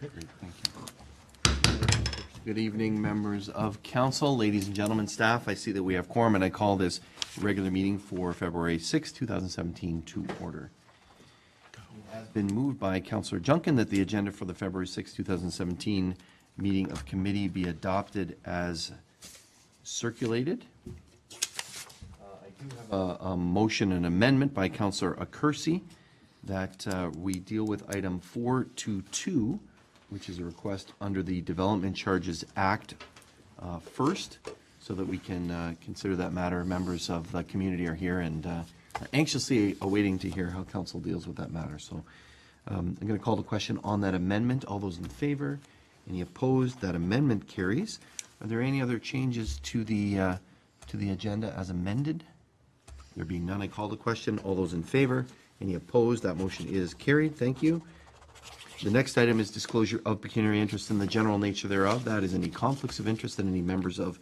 Great, thank you. Good evening, members of council, ladies and gentlemen, staff. I see that we have quorum, and I call this regular meeting for February 6, 2017 to order. It has been moved by Councillor Junkin that the agenda for the February 6, 2017 meeting of committee be adopted as circulated. I do have a motion and amendment by Councillor Accursi that we deal with item 422, which is a request under the Development Charges Act first, so that we can consider that matter. Members of the community are here and are anxiously awaiting to hear how council deals with that matter. So I'm going to call the question on that amendment. All those in favor? Any opposed? That amendment carries. Are there any other changes to the agenda as amended? There being none, I call the question. All those in favor? Any opposed? That motion is carried. Thank you. The next item is disclosure of pecuniary interest in the general nature thereof. That is any conflicts of interest that any members of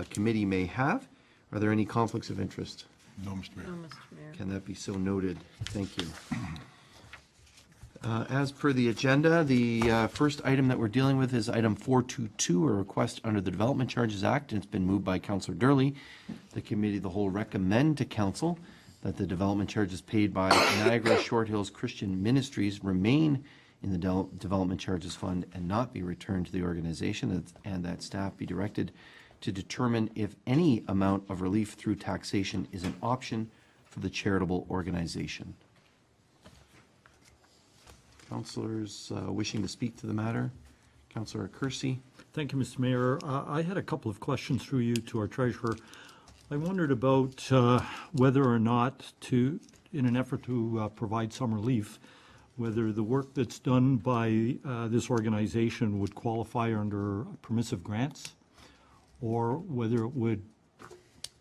committee may have. Are there any conflicts of interest? No, Mr. Mayor. No, Mr. Mayor. Can that be so noted? Thank you. As per the agenda, the first item that we're dealing with is item 422, a request under the Development Charges Act, and it's been moved by Councillor Durley. The committee of the whole recommend to council that the development charges paid by Niagara Short Hills Christian Ministries remain in the Development Charges Fund and not be returned to the organization, and that staff be directed to determine if any amount of relief through taxation is an option for the charitable organization. Councillors wishing to speak to the matter? Councillor Accursi. Thank you, Mr. Mayor. I had a couple of questions through you to our treasurer. I wondered about whether or not in an effort to provide some relief, whether the work that's done by this organization would qualify under permissive grants, or whether it would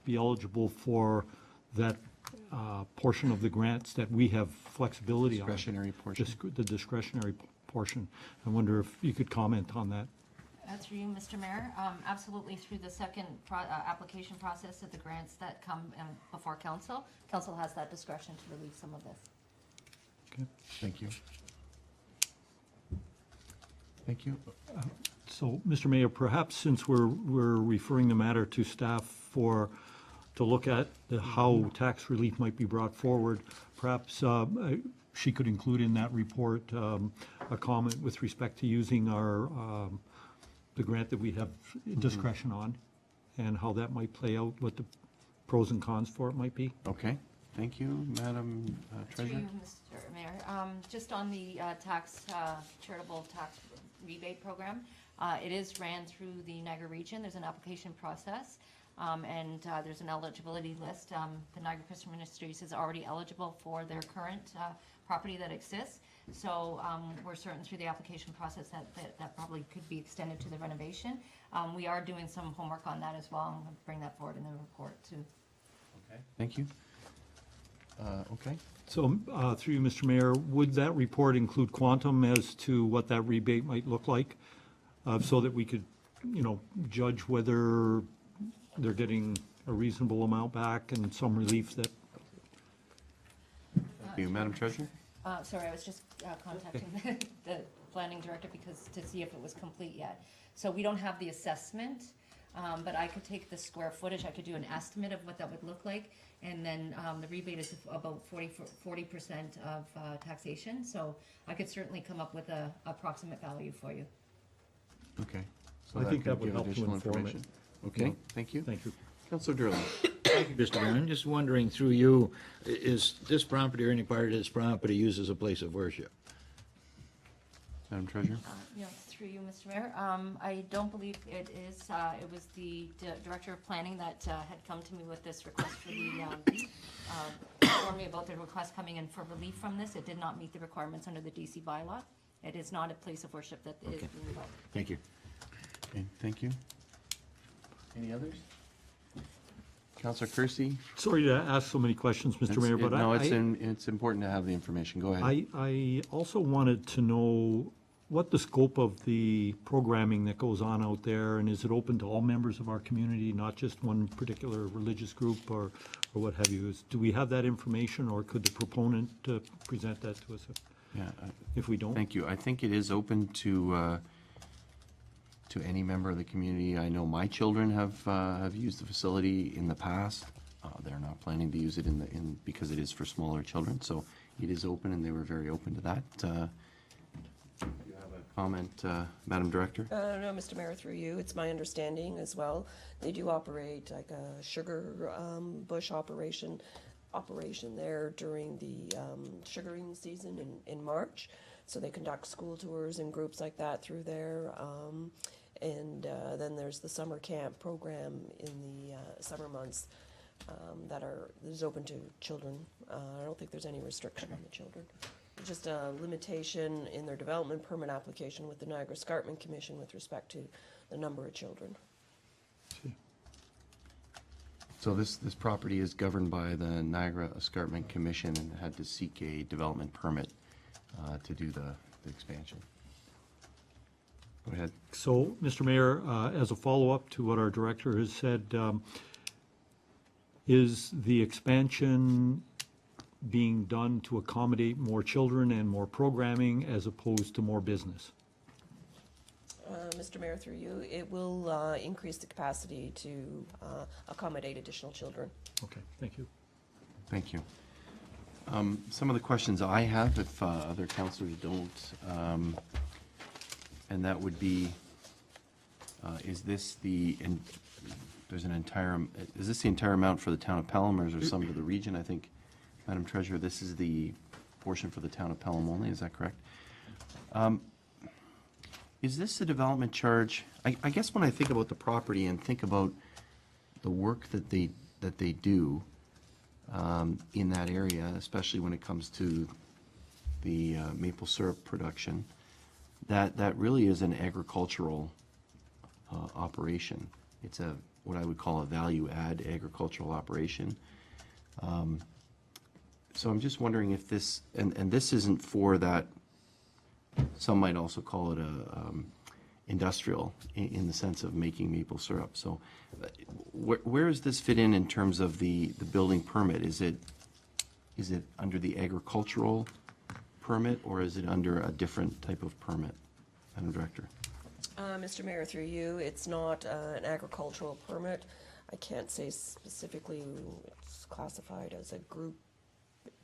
be eligible for that portion of the grants that we have flexibility on. Discretionary portion. The discretionary portion. I wonder if you could comment on that. Through you, Mr. Mayor. Absolutely, through the second application process of the grants that come before council, council has that discretion to release some of this. Okay. Thank you. Thank you. So, Mr. Mayor, perhaps since we're referring the matter to staff to look at how tax relief might be brought forward, perhaps she could include in that report a comment with respect to using the grant that we have discretion on, and how that might play out, what the pros and cons for it might be. Okay. Thank you, Madam Through Treasurer. you, Mr. Mayor. Just on the charitable tax rebate program, it is ran through the Niagara region. There's an application process, and there's an eligibility list. The Niagara Christian Ministries is already eligible for their current property that exists. So we're certain through the application process that probably could be extended to the renovation. We are doing some homework on that as well, and we'll bring that forward in the report too. Okay. Thank you. Okay. So, through you, Mr. Mayor, would that report include quantum as to what that rebate might look like, so that we could, judge whether they're getting a reasonable amount back and some relief that... Thank you, Madam Treasurer. Sorry, I was just contacting the planning director to see if it was complete yet. So we don't have the assessment, but I could take the square footage, I could do an estimate of what that would look like, and then the rebate is about 40% of taxation, so I could certainly come up with an approximate value for you. Okay. So I think could that would give help to additional inform it. information. Okay, thank you. Thank you. Councillor Durley. Thank you, Mr. Mayor. I'm just wondering through you, is this property or any part of this property used as a place of worship? Madam Treasurer. Yes, through you, Mr. Mayor. I don't believe it is. It was the Director of Planning that had come to me with this request for the, informed me about the request coming in for relief from this. It did not meet the requirements under the DC bylaw. It is not a place of worship that is being developed. Thank you. Okay, thank you. Any others? Councillor Kersey? Sorry to ask so many questions, Mr. Mayor, but No, it's important to have the information. Go ahead. I also wanted to know what the scope of the programming that goes on out there, and is it open to all members of our community, not just one particular religious group or what have you? Do we have that information, or could the proponent present that to us? Yeah, if we don't. thank you. I think it is open to any member of the community. I know my children have used the facility in the past. They're not planning to use it because it is for smaller children, so it is open, and they were very open to that. You have a comment, Madam Director? No, Mr. Mayor, through you, it's my understanding as well, they do operate like a sugar bush operation there during the sugaring season in March. So they conduct school tours and groups like that through there. And then there's the summer camp program in the summer months that is open to children. I don't think there's any restriction on the children. Just a limitation in their development permit application with the Niagara Escarpment Commission with respect to the number of children. So this property is governed by the Niagara Escarpment Commission and had to seek a development permit to do the expansion. Go ahead. So, Mr. Mayor, as a follow-up to what our director has said, is the expansion being done to accommodate more children and more programming as opposed to more business? Mr. Mayor, through you, it will increase the capacity to accommodate additional children. Okay, thank you. Thank you. Some of the questions I have, if other councillors don't, and that would be, is this the entire amount for the town of Pelham, or is there some to the region? I think, Madam Treasurer, this is the portion for the town of Pelham only, is that correct? Is this a development charge? I guess when I think about the property and think about the work that they do in that area, especially when it comes to the maple syrup production, that really is an agricultural operation. It's what I would call a value-add agricultural operation. So I'm just wondering if this, and this isn't for that, some might also call it industrial in the sense of making maple syrup. So where does this fit in terms of the building permit? Is it under the agricultural permit, or is it under a different type of permit, Madam Director? Mr. Mayor, through you, it's not an agricultural permit. I can't say specifically it's classified as a Group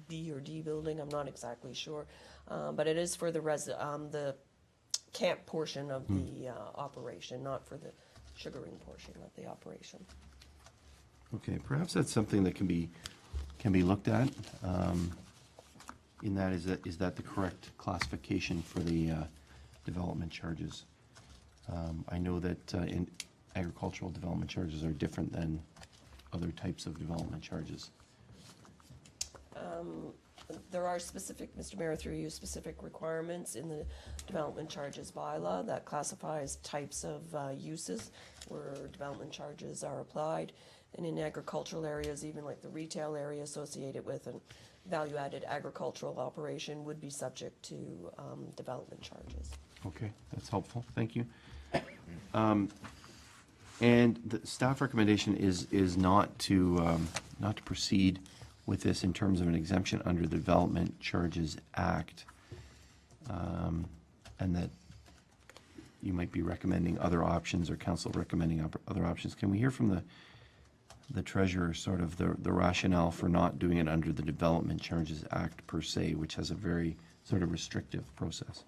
B or D building. I'm not exactly sure, but it is for the camp portion of the operation, not for the sugaring portion of the operation. Okay, perhaps that's something that can be looked at. In that, is that the correct classification for the development charges? I know that in agricultural development charges are different than other types of development charges. There are specific, Mr. Mayor, through you, specific requirements in the development charges bylaw that classifies types of uses where development charges are applied. And in agricultural areas, even like the retail area associated with a value-added agricultural operation would be subject to development charges. Okay, that's helpful, thank you. And the staff recommendation is not to proceed with this in terms of an exemption under the Development Charges Act, and that you might be recommending other options, or council recommending other options. Can we hear from the treasurer sort of the rationale for not doing it under the Development Charges Act per se, which has a very sort of restrictive process?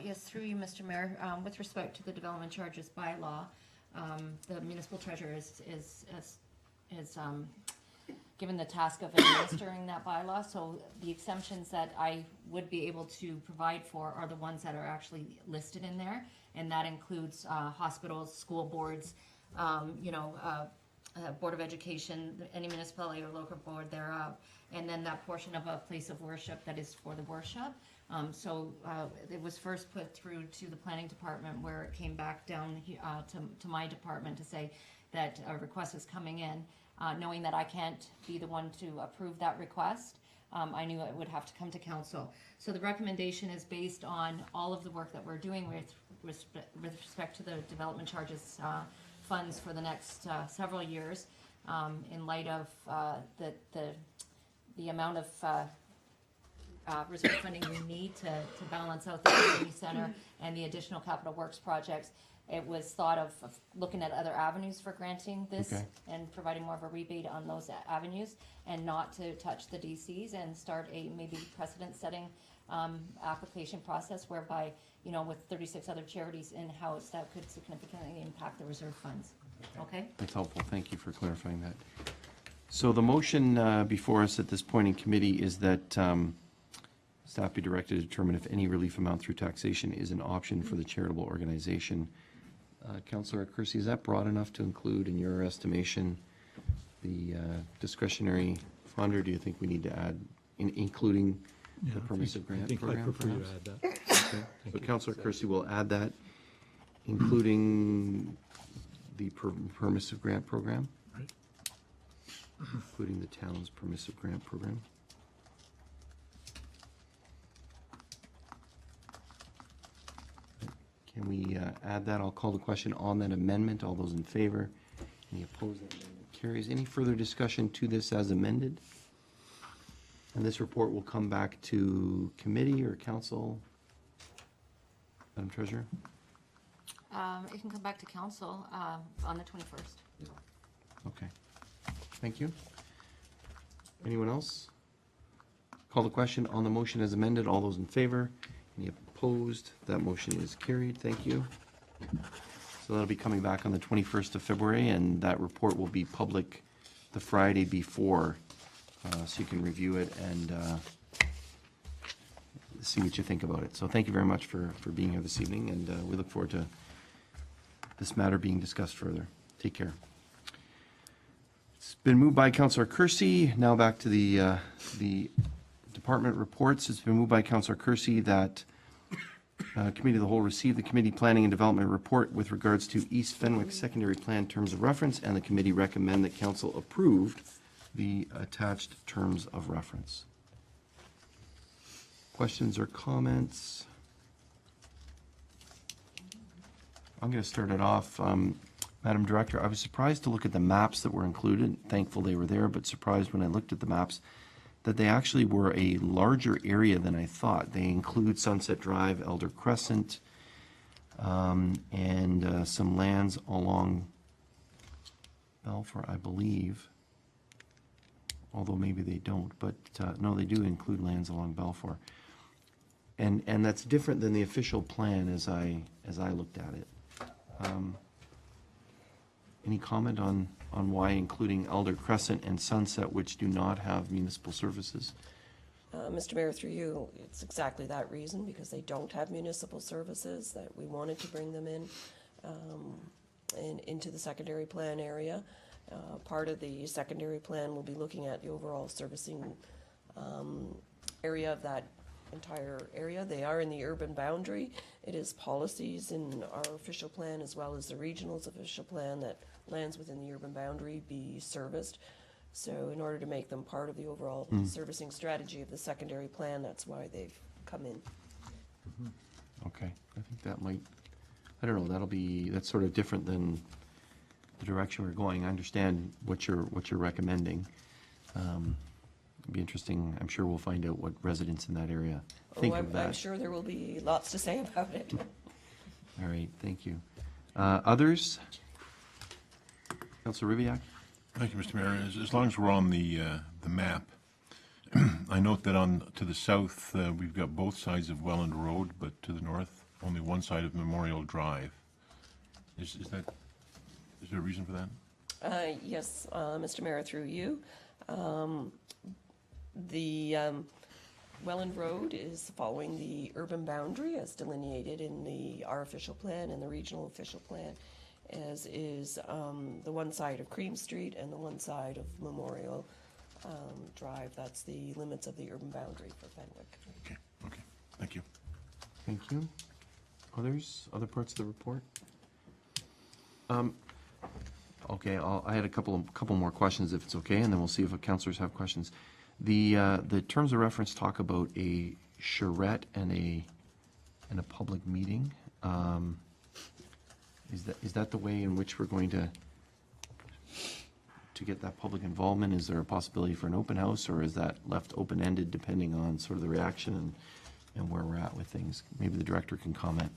Yes, through you, Mr. Mayor. With respect to the development charges bylaw, the municipal treasurer is given the task of administering that bylaw. So the exemptions that I would be able to provide for are the ones that are actually listed in there, and that includes hospitals, school boards, Board of Education, any municipality or local board thereof, and then that portion of a place of worship that is for the worship. So it was first put through to the planning department, where it came back down to my department to say that a request is coming in. Knowing that I can't be the one to approve that request, I knew it would have to come to council. So the recommendation is based on all of the work that we're doing with respect to the development charges funds for the next several years, in light of the amount of reserve funding we need to balance out the community center and the additional capital works projects. It was thought of looking at other avenues for granting this Okay. and providing more of a rebate on those avenues, and not to touch the DCs and start a maybe precedent-setting application process whereby, you know, with 36 other charities in-house, that could significantly impact the reserve funds. Okay? That's helpful. Thank you for clarifying that. So the motion before us at this point in committee is that staff be directed to determine if any relief amount through taxation is an option for the charitable organization. Councillor Kersey, is that broad enough to include, in your estimation, the discretionary fund, or do you think we need to add, including the permissive grant program? I prefer you perhaps? to add that. Okay. So Councillor Kersey will add that, including the permissive grant program? Right. Including the town's permissive grant program? Can we add that? I'll call the question on that amendment. All those in favor? Any opposed? That amendment carries. Any further discussion to this as amended? And this report will come back to committee or council? Madam Treasurer? It can come back to council on the 21st. Okay. Thank you. Anyone else? Call the question on the motion as amended. All those in favor? Any opposed? That motion is carried. Thank you. So that'll be coming back on the 21st of February, and that report will be public the Friday before, so you can review it and see what you think about it. So thank you very much for being here this evening, and we look forward to this matter being discussed further. Take care. It's been moved by Councillor Kersey. Now back to the department reports. It's been moved by Councillor Kersey that Committee of the Whole receive the Committee Planning and Development Report with regards to East Fenwick Secondary Plan Terms of Reference, and the committee recommend that Council approved the attached terms of reference. Questions or comments? I'm going to start it off. Madam Director, I was surprised to look at the maps that were included. Thankful they were there, but surprised when I looked at the maps that they actually were a larger area than I thought. They include Sunset Drive, Elder Crescent, and some lands along Balfour, I believe. Although maybe they don't, but no, they do include lands along Balfour. And that's different than the official plan as I looked at it. Any comment on why including Elder Crescent and Sunset, which do not have municipal services? Mr. Mayor, through you, it's exactly that reason, because they don't have municipal services, that we wanted to bring them in into the secondary plan area. Part of the secondary plan will be looking at the overall servicing area of that entire area. They are in the urban boundary. It is policies in our official plan as well as the regional's official plan that lands within the urban boundary be serviced. So in order to make them part of the overall servicing strategy of the secondary plan, that's why they've come in. Okay, I think that might, I don't know, that's sort of different than the direction we're going. I understand what you're recommending. It'd be interesting. I'm sure we'll find out what residents in that area think of that. I'm sure there will be lots to say about it. All right, thank you. Others? Councilor Rivak? Thank you, Mr. Mayor. As long as we're on the map, I note that to the south, we've got both sides of Welland Road, but to the north, only one side of Memorial Drive. Is there a reason for that? Yes, Mr. Mayor, through you. The Welland Road is following the urban boundary as delineated in our official plan and the regional official plan, as is the one side of Cream Street and the one side of Memorial Drive. That's the limits of the urban boundary for Fenwick. Okay, thank you. Thank you. Others? Other parts of the report? Okay, I had a couple more questions, if it's okay, and then we'll see if councillors have questions. The terms of reference talk about a charrette and a public meeting. Is that the way in which we're going to to get that public involvement? Is there a possibility for an open house, or is that left open-ended depending on sort of the reaction and where we're at with things? Maybe the director can comment.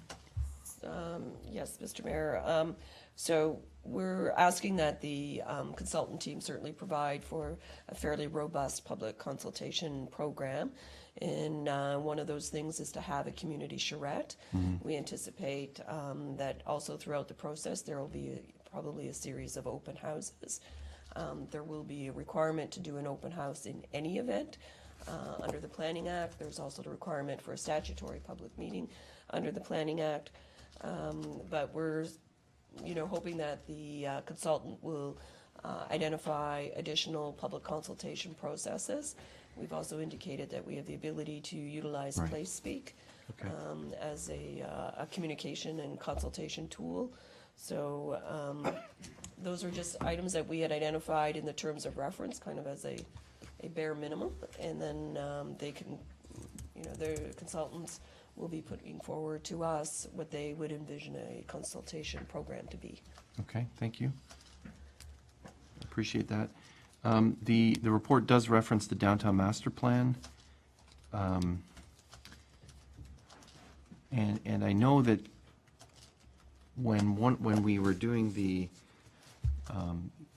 Yes, Mr. Mayor. So we're asking that the consultant team certainly provide for a fairly robust public consultation program. And one of those things is to have a community charrette. We anticipate that also throughout the process there will be probably a series of open houses. There will be a requirement to do an open house in any event under the Planning Act. There's also the requirement for a statutory public meeting under the Planning Act. But we're, hoping that the consultant will identify additional public consultation processes. We've also indicated that we have the ability to utilize Right. Place Speak Okay. as a communication and consultation tool. So those are just items that we had identified in the terms of reference, kind of as a bare minimum, and then they can, the consultants will be putting forward to us what they would envision a consultation program to be. Okay, thank you. Appreciate that. The report does reference the downtown master plan. And I know that when we were doing the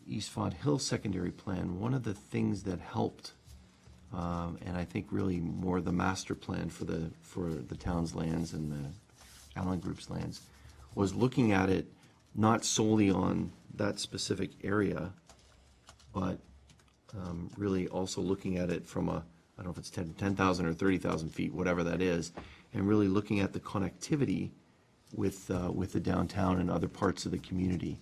East Font Hill secondary plan, one of the things that helped, and I think really more the master plan for the town's lands and the Allen Group's lands, was looking at it not solely on that specific area, but really also looking at it from I don't know if it's 10,000 or 30,000 feet, whatever that is, and really looking at the connectivity with the downtown and other parts of the community.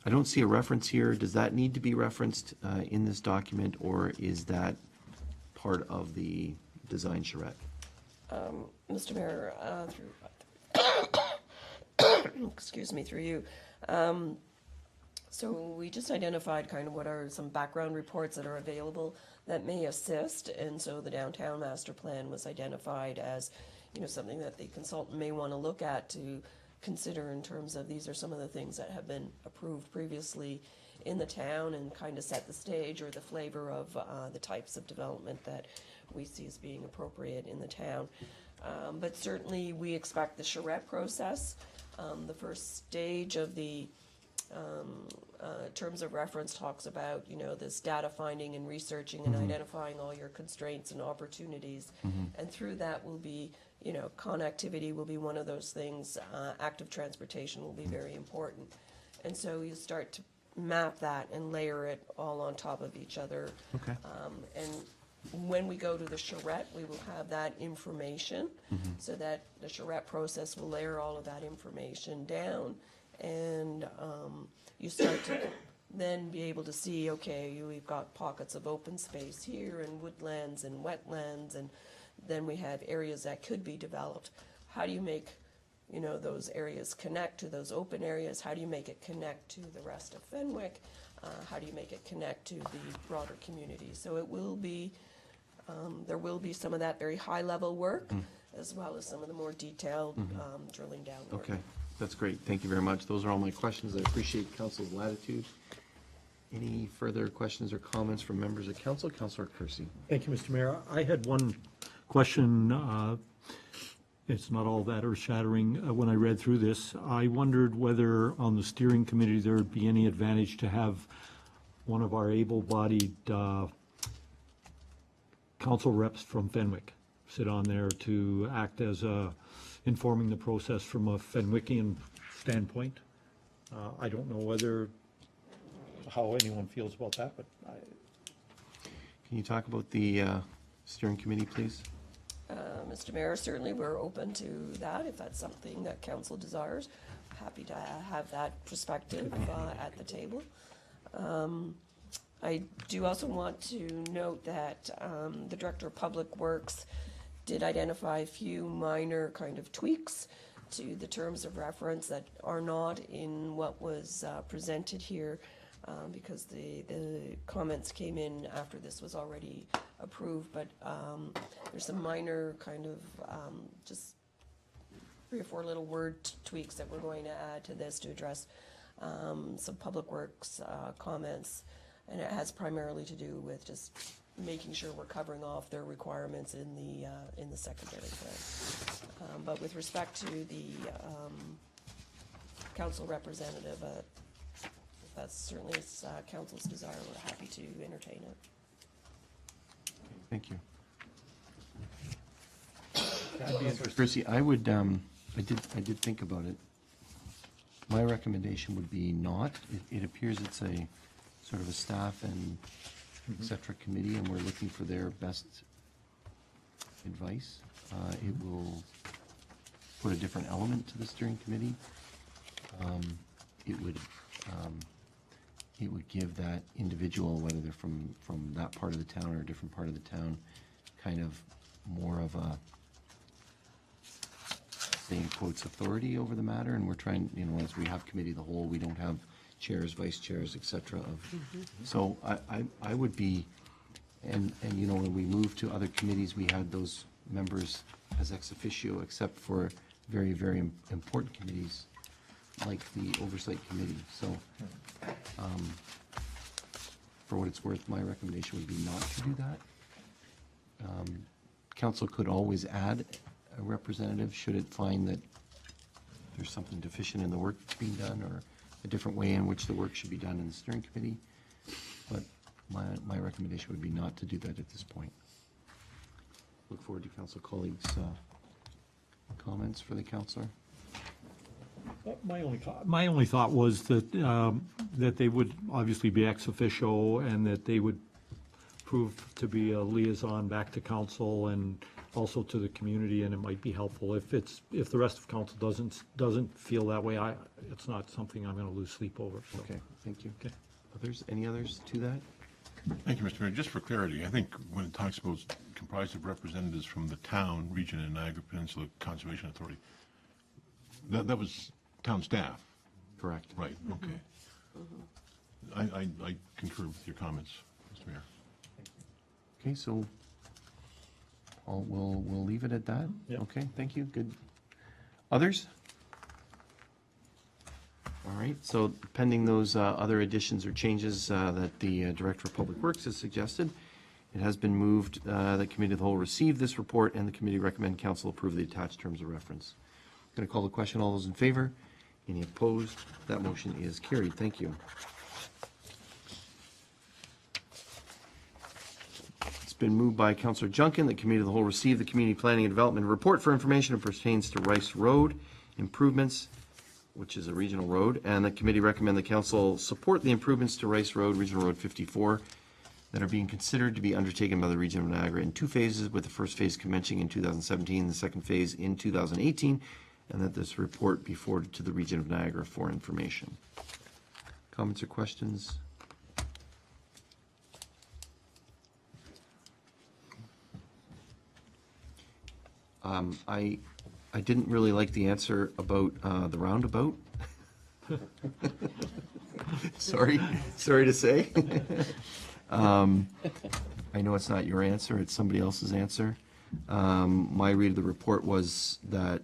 I don't see a reference here. Does that need to be referenced in this document, or is that part of the design charrette? Mr. Mayor, excuse me, through you. So we just identified kind of what are some background reports that are available that may assist, and so the downtown master plan was identified as, something that the consultant may want to look at to consider in terms of these are some of the things that have been approved previously in the town and kind of set the stage or the flavor of the types of development that we see as being appropriate in the town. But certainly we expect the charrette process. The first stage of the terms of reference talks about, this data finding and researching and identifying all your constraints and opportunities. And through that will be, connectivity will be one of those things. Active transportation will be very important. And so you start to map that and layer it all on top of each other. Okay. And when we go to the charrette, we will have that information so that the charrette process will layer all of that information down. And you start to then be able to see, okay, we've got pockets of open space here and woodlands and wetlands, and then we have areas that could be developed. How do you make, those areas connect to those open areas? How do you make it connect to the rest of Fenwick? How do you make it connect to the broader community? So it will be, there will be some of that very high-level work, as well as some of the more detailed drilling down work. Okay, that's great. Thank you very much. Those are all my questions. I appreciate council's latitude. Any further questions or comments from members of council? Councilor Kersey. Thank you, Mr. Mayor. I had one question. It's not all that earth-shattering. When I read through this, I wondered whether on the steering committee there would be any advantage to have one of our able-bodied council reps from Fenwick sit on there to act as informing the process from a Fenwickian standpoint. I don't know how anyone feels about that, but Can you talk about the steering committee, please? Mr. Mayor, certainly we're open to that if that's something that council desires. Happy to have that perspective at the table. I do also want to note that the Director of Public Works did identify a few minor kind of tweaks to the terms of reference that are not in what was presented here, because the comments came in after this was already approved, but there's some minor kind of just 3 or 4 little word tweaks that we're going to add to this to address some Public Works comments. And it has primarily to do with just making sure we're covering off their requirements in the secondary plan. But with respect to the council representative, if that's certainly council's desire, we're happy to entertain it. Thank you. Chrissy, I would, I did think about it. My recommendation would be not. It appears it's a sort of a staff and et cetera committee, and we're looking for their best advice. It will put a different element to the steering committee. It would give that individual, whether they're from that part of the town or a different part of the town, kind of more of a, say in quotes, authority over the matter. And we're trying, you know, as we have committee of the whole, we don't have chairs, vice chairs, et cetera. So I would be, and you know, when we moved to other committees, we had those members as ex officio, except for very, very important committees, like the oversight committee. So, for what it's worth, my recommendation would be not to do that. Council could always add a representative should it find that there's something deficient in the work that's being done, or a different way in which the work should be done in the steering committee. But my recommendation would be not to do that at this point. Look forward to council colleagues' comments for the councillor. My only thought was that, that they would obviously be ex officio, and that they would prove to be a liaison back to council and also to the community, and it might be helpful. If the rest of council doesn't feel that way, it's not something I'm gonna lose sleep over, so. Okay, thank you. Okay. Any others to that? Thank you, Mr. Mayor. Just for clarity, I think when it talks about comprised of representatives from the town, region, and Niagara Peninsula Conservation Authority, that was town staff, Correct. right? Okay. I concur with your comments, Mr. Mayor. Okay, so we'll leave it at that? Yep. Okay, thank you, good. Others? All right, so pending those other additions or changes that the Director of Public Works has suggested, it has been moved that Committee of the Whole receive this report, and the committee recommend council approve the attached terms of reference. Going to call the question. All those in favor? Any opposed? That motion is carried. Thank you. It's been moved by Councillor Junkin that Committee of the Whole receive the Community Planning and Development Report for information that pertains to Rice Road improvements, which is a regional road, and the committee recommend the council support the improvements to Rice Road, Regional Road 54, that are being considered to be undertaken by the region of Niagara in two phases, with the first phase commencing in 2017 and the second phase in 2018, and that this report be forwarded to the region of Niagara for information. Comments or questions? I didn't really like the answer about the roundabout. Sorry to say. I know it's not your answer, it's somebody else's answer. My read of the report was that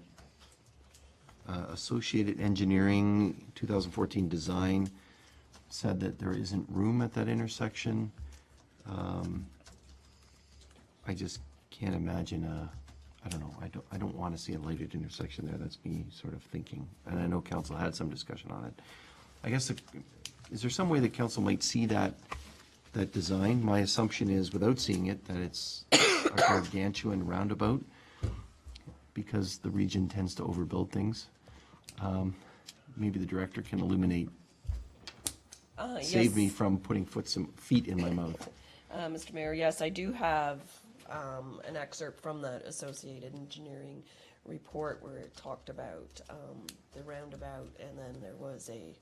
Associated Engineering 2014 design said that there isn't room at that intersection. I just can't imagine I don't know, I don't want to see a lighted intersection there. That's me sort of thinking. And I know council had some discussion on it. I guess, is there some way that council might see that design? My assumption is, without seeing it, that it's a gargantuan roundabout, because the region tends to overbuild things. Maybe the director can illuminate, save me from putting feet in my mouth. Mr. Mayor, yes, I do have an excerpt from that Associated Engineering report where it talked about the roundabout, and then there was a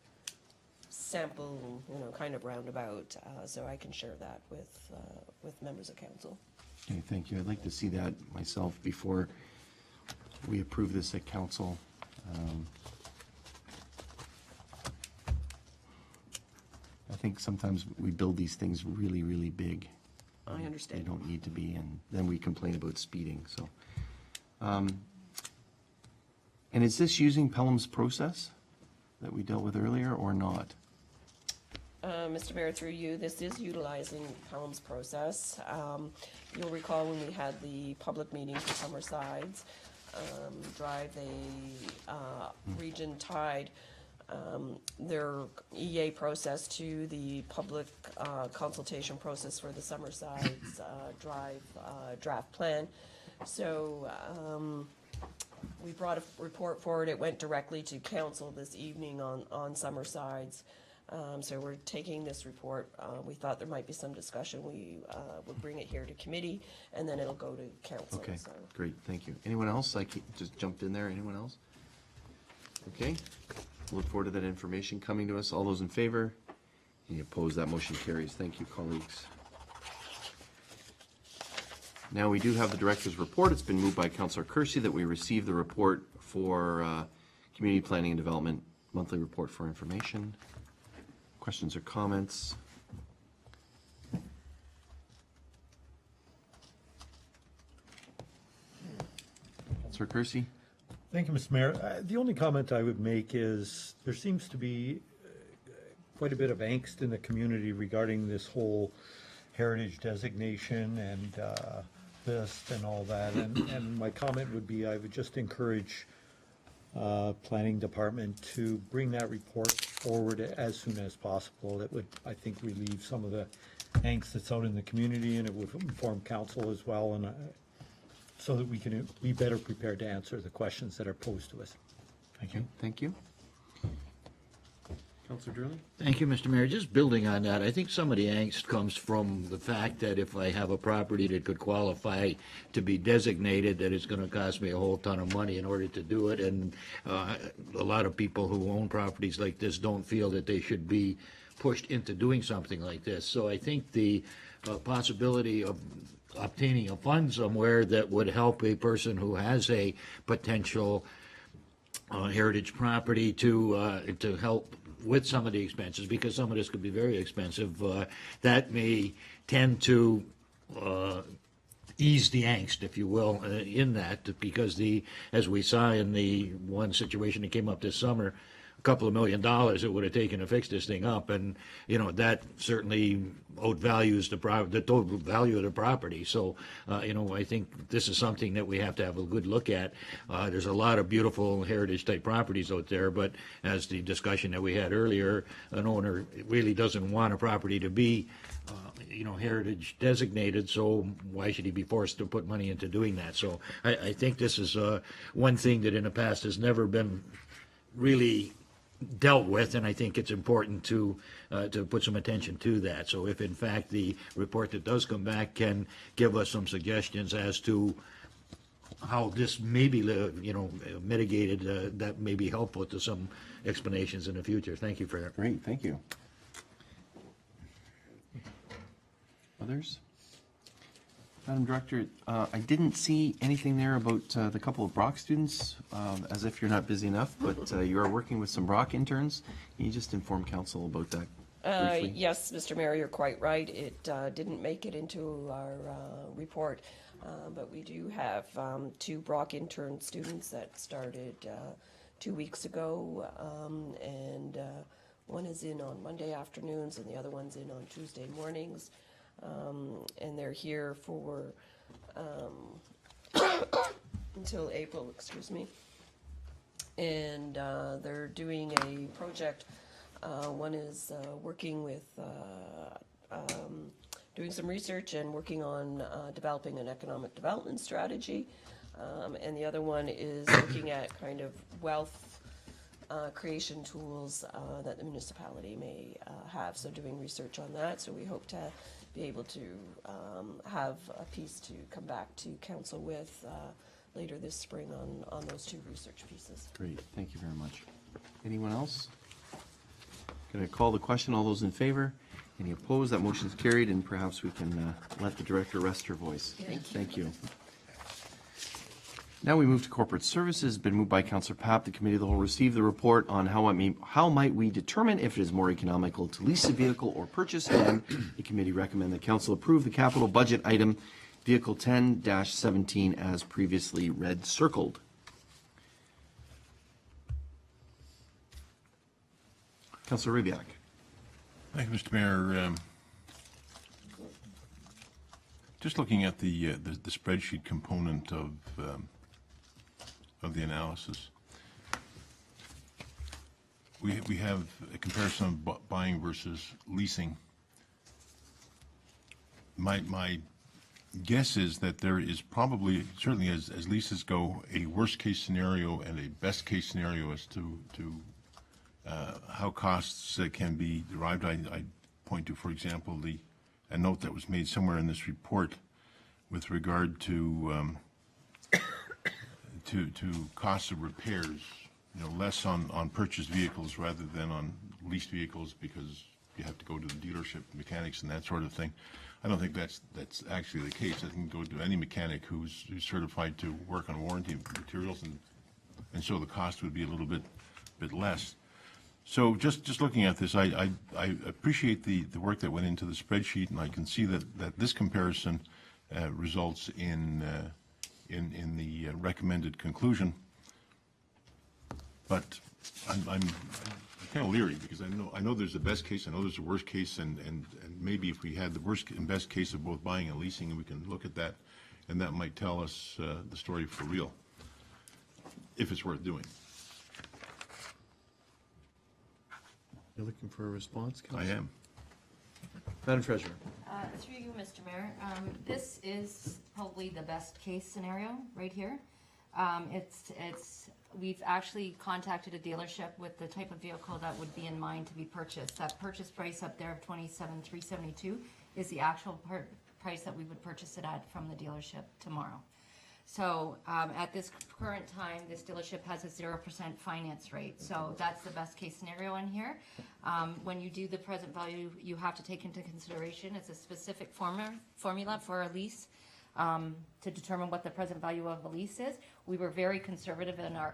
sample, kind of roundabout, so I can share that with members of council. Okay, thank you. I'd like to see that myself before we approve this at council. I think sometimes we build these things really, really big. I understand. They don't need to be, and then we complain about speeding, so. And is this using Pelham's process that we dealt with earlier, or not? Mr. Mayor, through you, this is utilizing Pelham's process. You'll recall when we had the public meeting for Summersides Drive, they region tied their EA process to the public consultation process for the Summersides Drive draft plan. So we brought a report forward. It went directly to council this evening on Summersides. So we're taking this report. We thought there might be some discussion. We would bring it here to committee, and then it'll go to council. Okay, So. great, thank you. Anyone else? Just jumped in there. Anyone else? Okay, look forward to that information coming to us. All those in favor? Any opposed? That motion carries. Thank you, colleagues. Now, we do have the director's report. It's been moved by Councillor Kersey that we receive the report for Community Planning and Development Monthly Report for Information. Questions or comments? Councillor Kersey? Thank you, Mr. Mayor. The only comment I would make is there seems to be quite a bit of angst in the community regarding this whole heritage designation and list and all that. And my comment would be I would just encourage planning department to bring that report forward as soon as possible. It would, I think, relieve some of the angst that's out in the community, and it would inform council as well, and so that we can be better prepared to answer the questions that are posed to us. Thank you. Thank you. Councillor Durley? Thank you, Mr. Mayor. Just building on that, I think some of the angst comes from the fact that if I have a property that could qualify to be designated, that it's going to cost me a whole ton of money in order to do it. And a lot of people who own properties like this don't feel that they should be pushed into doing something like this. So I think the possibility of obtaining a fund somewhere that would help a person who has a potential heritage property to help with some of the expenses, because some of this could be very expensive, that may tend to ease the angst, if you will, in that, because as we saw in the one situation that came up this summer, a couple of $1 million it would have taken to fix this thing up, and that certainly outvalues the total value of the property. So I think this is something that we have to have a good look at. There's a lot of beautiful heritage type properties out there, but as the discussion that we had earlier, an owner really doesn't want a property to be heritage designated, so why should he be forced to put money into doing that? So I think this is one thing that in the past has never been really dealt with, and I think it's important to put some attention to that. So if in fact the report that does come back can give us some suggestions as to how this may be mitigated, that may be helpful to some explanations in the future. Thank you for that. Great, thank you. Others? Madam Director, I didn't see anything there about the couple of Brock students, as if you're not busy enough, but you are working with some Brock interns. Can you just inform council about that briefly? Yes, Mr. Mayor, you're quite right. It didn't make it into our report, but we do have 2 Brock intern students that started 2 weeks ago, and one is in on Monday afternoons and the other one's in on Tuesday mornings. And they're here for until April, excuse me. And they're doing a project. One is working with doing some research and working on developing an economic development strategy. And the other one is looking at kind of wealth creation tools that the municipality may have. So doing research on that. So we hope to be able to have a piece to come back to council with later this spring on those 2 research pieces. Great, thank you very much. Anyone else? Going to call the question. All those in favor? Any opposed? That motion is carried, and perhaps we can let the director rest her voice. Thank you. Now we move to corporate services. Been moved by Councillor Papp. The committee of the whole received the report on how might we determine if it is more economical to lease a vehicle or purchase, and the committee recommend that council approve the capital budget item vehicle 10-17 as previously red circled. Councillor Rybak. Thank you, Mr. Mayor. Just looking at the spreadsheet component of the analysis, we have a comparison of buying versus leasing. My guess is that there is probably, certainly as leases go, a worst case scenario and a best case scenario as to how costs can be derived. I point to, for example, a note that was made somewhere in this report with regard to costs of repairs, less on purchased vehicles rather than on leased vehicles because you have to go to the dealership, mechanics, and that sort of thing. I don't think that's actually the case. I think go to any mechanic who's certified to work on warranty materials, and so the cost would be a little bit less. So just looking at this, I appreciate the work that went into the spreadsheet, and I can see that this comparison results in the recommended conclusion. But I'm kind of leery because I know there's a best case, I know there's a worst case, and maybe if we had the worst and best case of both buying and leasing, and we can look at that, and that might tell us the story for real, if it's worth doing. You're looking for a response, I Councillor? am. Madam Treasurer. Through you, Mr. Mayor, this is probably the best case scenario right here. We've actually contacted a dealership with the type of vehicle that would be in mind to be purchased. That purchase price up there of $27,372 is the actual price that we would purchase it at from the dealership tomorrow. So at this current time, this dealership has a 0% finance rate. So that's the best case scenario in here. When you do the present value, you have to take into consideration, it's a specific formula for a lease to determine what the present value of a lease is. We were very conservative in our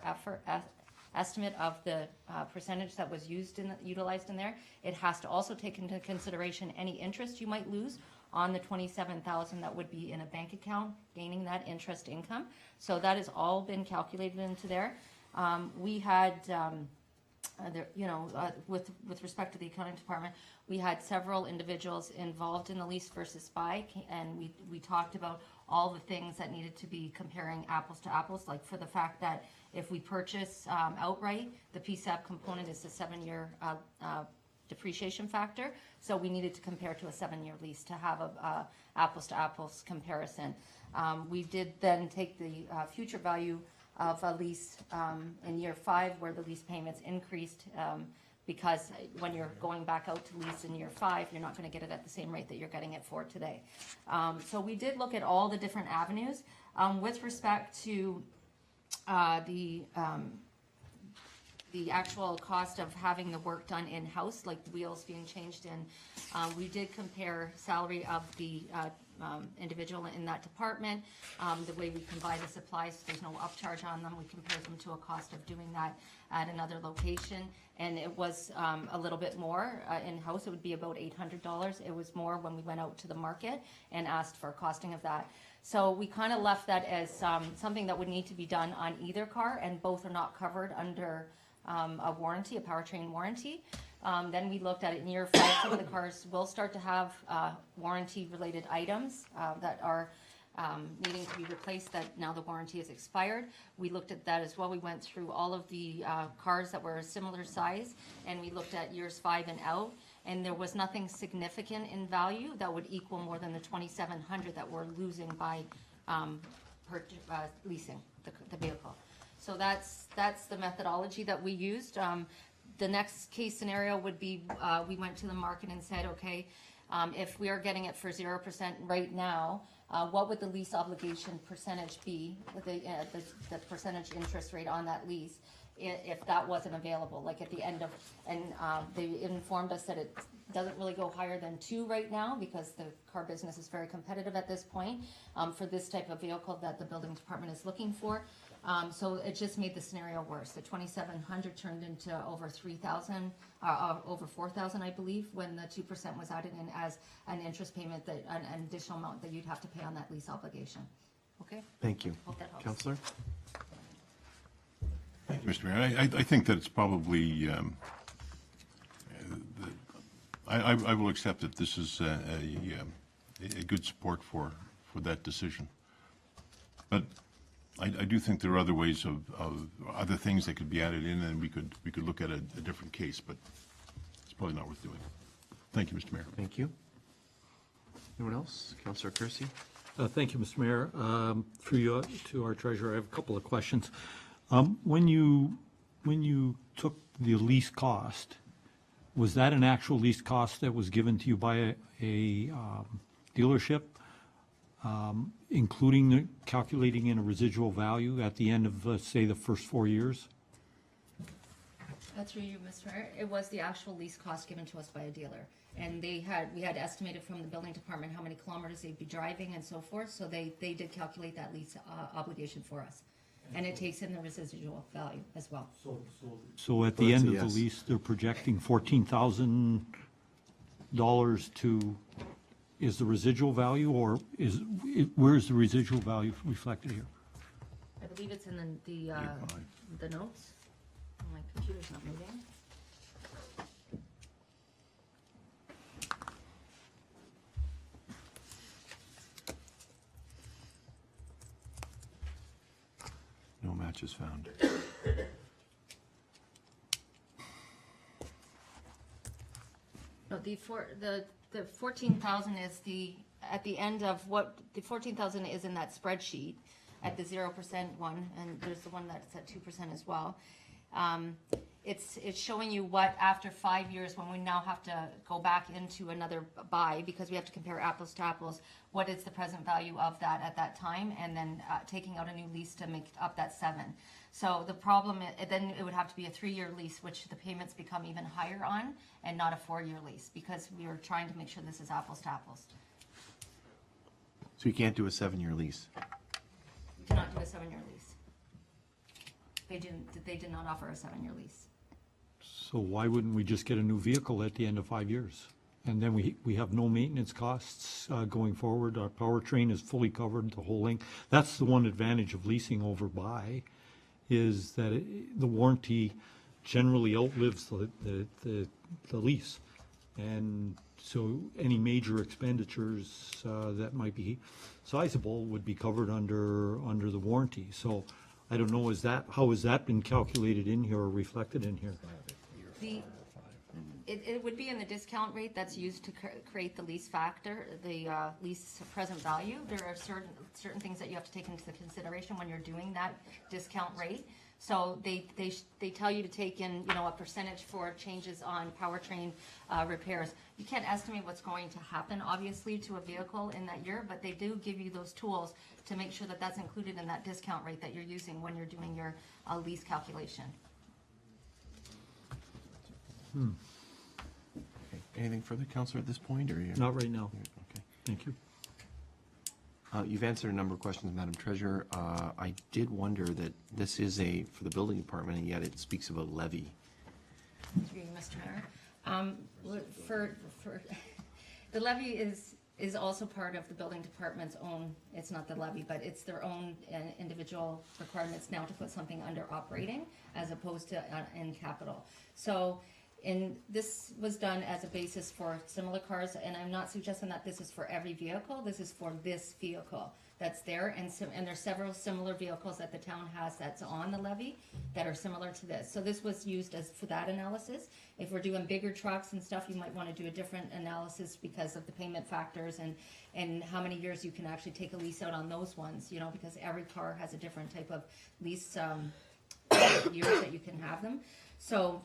estimate of the percentage that was utilized in there. It has to also take into consideration any interest you might lose on the $27,000 that would be in a bank account, gaining that interest income. So that has all been calculated into there. We had, with respect to the accounting department, we had several individuals involved in the lease versus buy, and we talked about all the things that needed to be comparing apples to apples, like for the fact that if we purchase outright, the PSAP component is the 7-year depreciation factor, so we needed to compare to a 7-year lease to have a apples to apples comparison. We did then take the future value of a lease in year 5 where the lease payments increased because when you're going back out to lease in year 5, you're not going to get it at the same rate that you're getting it for today. So we did look at all the different avenues. With respect to the actual cost of having the work done in-house, like the wheels being changed in, we did compare salary of the individual in that department, the way we can buy the supplies, there's no upcharge on them, we compared them to a cost of doing that at another location, and it was a little bit more in-house. It would be about $800. It was more when we went out to the market and asked for a costing of that. So we kind of left that as something that would need to be done on either car, and both are not covered under a warranty, a powertrain warranty. Then we looked at it in year 5. Some of the cars will start to have warranty-related items that are needing to be replaced, that now the warranty is expired. We looked at that as well. We went through all of the cars that were a similar size, and we looked at years 5 and out, and there was nothing significant in value that would equal more than the $2,700 that we're losing by leasing the vehicle. So that's the methodology that we used. The next case scenario would be we went to the market and said, okay, if we are getting it for 0% right now, what would the lease obligation percentage be, with the percentage interest rate on that lease, if that wasn't available, like at the end of, and they informed us that it doesn't really go higher than 2 right now because the car business is very competitive at this point for this type of vehicle that the building department is looking for. So it just made the scenario worse. The $2,700 turned into over $3,000, over $4,000, I believe, when the 2% was added in as an interest payment, that an additional amount that you'd have to pay on that lease obligation. Okay? Thank you. Hope that helps. Councillor? Thank you, Mr. Mayor. I think that it's probably, I will accept that this is a good support for that decision. But I do think there are other ways of other things that could be added in, and we could look at a different case, but it's probably not worth doing. Thank you, Mr. Mayor. Thank you. Anyone else? Councillor Kersey? Thank you, Mr. Mayor. Through you to our treasurer, I have a couple of questions. When you took the lease cost, was that an actual lease cost that was given to you by a dealership, including calculating in a residual value at the end of, say, the first 4 years? Through you, Mr. Mayor, it was the actual lease cost given to us by a dealer. And we had estimated from the building department how many kilometers they'd be driving and so forth, so they did calculate that lease obligation for us. And it takes in the residual value as well. So at the end of the Yes. lease, they're projecting $14,000 to, is the residual value, or where is the residual value reflected here? I believe it's in the notes. My computer's not moving. No matches found. No, the 14,000 is at the end of what, the 14,000 is in that spreadsheet at the 0% one, and there's the one that's at 2% as well. It's showing you what, after 5 years, when we now have to go back into another buy, because we have to compare apples to apples, what is the present value of that at that time, and then taking out a new lease to make up that 7. So the problem, then it would have to be a 3-year lease, which the payments become even higher on, and not a 4-year lease, because we are trying to make sure this is apples to apples. So you can't do a 7-year lease? We cannot do a 7-year lease. They did not offer a 7-year lease. So why wouldn't we just get a new vehicle at the end of 5 years? And then we have no maintenance costs going forward. Our powertrain is fully covered, the whole length. That's the one advantage of leasing over buy, is that the warranty generally outlives the lease. And so any major expenditures that might be sizable would be covered under the warranty. So I don't know, how has that been calculated in here or reflected in here? It would be in the discount rate that's used to create the lease factor, the lease present value. There are certain things that you have to take into consideration when you're doing that discount rate. So they tell you to take in, a percentage for changes on powertrain repairs. You can't estimate what's going to happen, obviously, to a vehicle in that year, but they do give you those tools to make sure that that's included in that discount rate that you're using when you're doing your lease calculation. Okay. Anything further, Councillor, at this point, or you're? Not right now. Okay. Thank you. You've answered a number of questions, Madam Treasurer. I did wonder that this is for the building department, and yet it speaks of a levy. Through you, Mr. Mayor. For the levy is also part of the building department's own, it's not the levy, but it's their own individual requirements now to put something under operating as opposed to in capital. So this was done as a basis for similar cars, and I'm not suggesting that this is for every vehicle. This is for this vehicle that's there, and there's several similar vehicles that the town has that's on the levy that are similar to this. So this was used for that analysis. If we're doing bigger trucks and stuff, you might want to do a different analysis because of the payment factors and how many years you can actually take a lease out on those ones, because every car has a different type of lease years that you can have them. So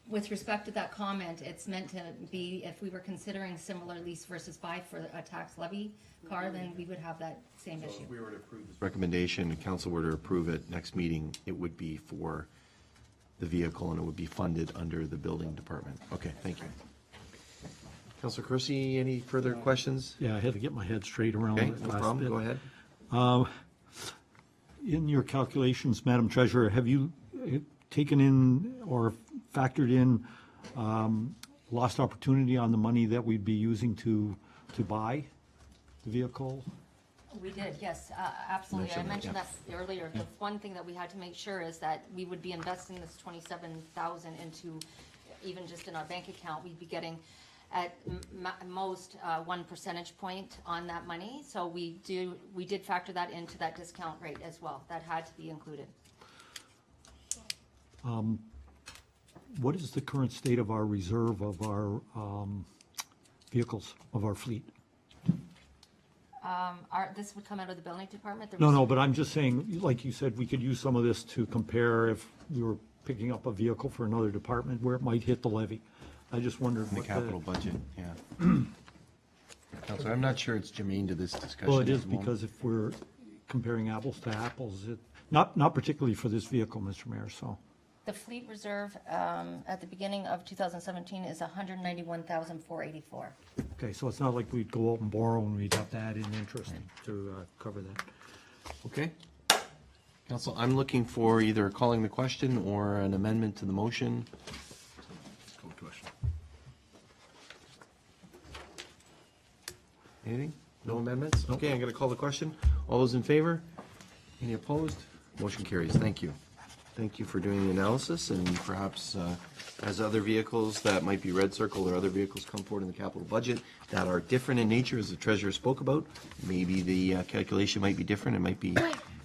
with respect to that comment, it's meant to be, if we were considering similar lease versus buy for a tax levy car, then we would have that same issue. If we were to approve this recommendation, and council were to approve it next meeting, it would be for the vehicle, and it would be funded under the building department. Okay, thank you. Councillor Kersey, any further questions? Yeah, I had to get my head straight around Okay, that no last problem, bit. go ahead. In your calculations, Madam Treasurer, have you taken in or factored in lost opportunity on the money that we'd be using to buy the vehicle? We did, yes, absolutely. I mentioned that earlier. The one thing that we had to make sure is that we would be investing this $27,000 into, even just in our bank account, we'd be getting at most 1 percentage point on that money. So we did factor that into that discount rate as well. That had to be included. What is the current state of our reserve of our vehicles, of our fleet? This would come out of the building department? No, but I'm just saying, like you said, we could use some of this to compare if we were picking up a vehicle for another department where it might hit the levy. I just wondered In the what capital budget, yeah. Counselor, I'm not sure it's germane to this discussion. Well, it at is, the moment. because if we're comparing apples to apples, not particularly for this vehicle, Mr. Mayor, so. The fleet reserve at the beginning of 2017 is 191,484. Okay, so it's not like we'd go out and borrow and we'd have to add in interest to cover that. Okay. Council, I'm looking for either calling the question or an amendment to the motion. Call the question. Anything? No amendments? Okay, I'm going to call the question. All those in favor? Any opposed? Motion carries. Thank you. Thank you for doing the analysis, and perhaps as other vehicles that might be red circle or other vehicles come forward in the capital budget that are different in nature, as the treasurer spoke about, maybe the calculation might be different. It might be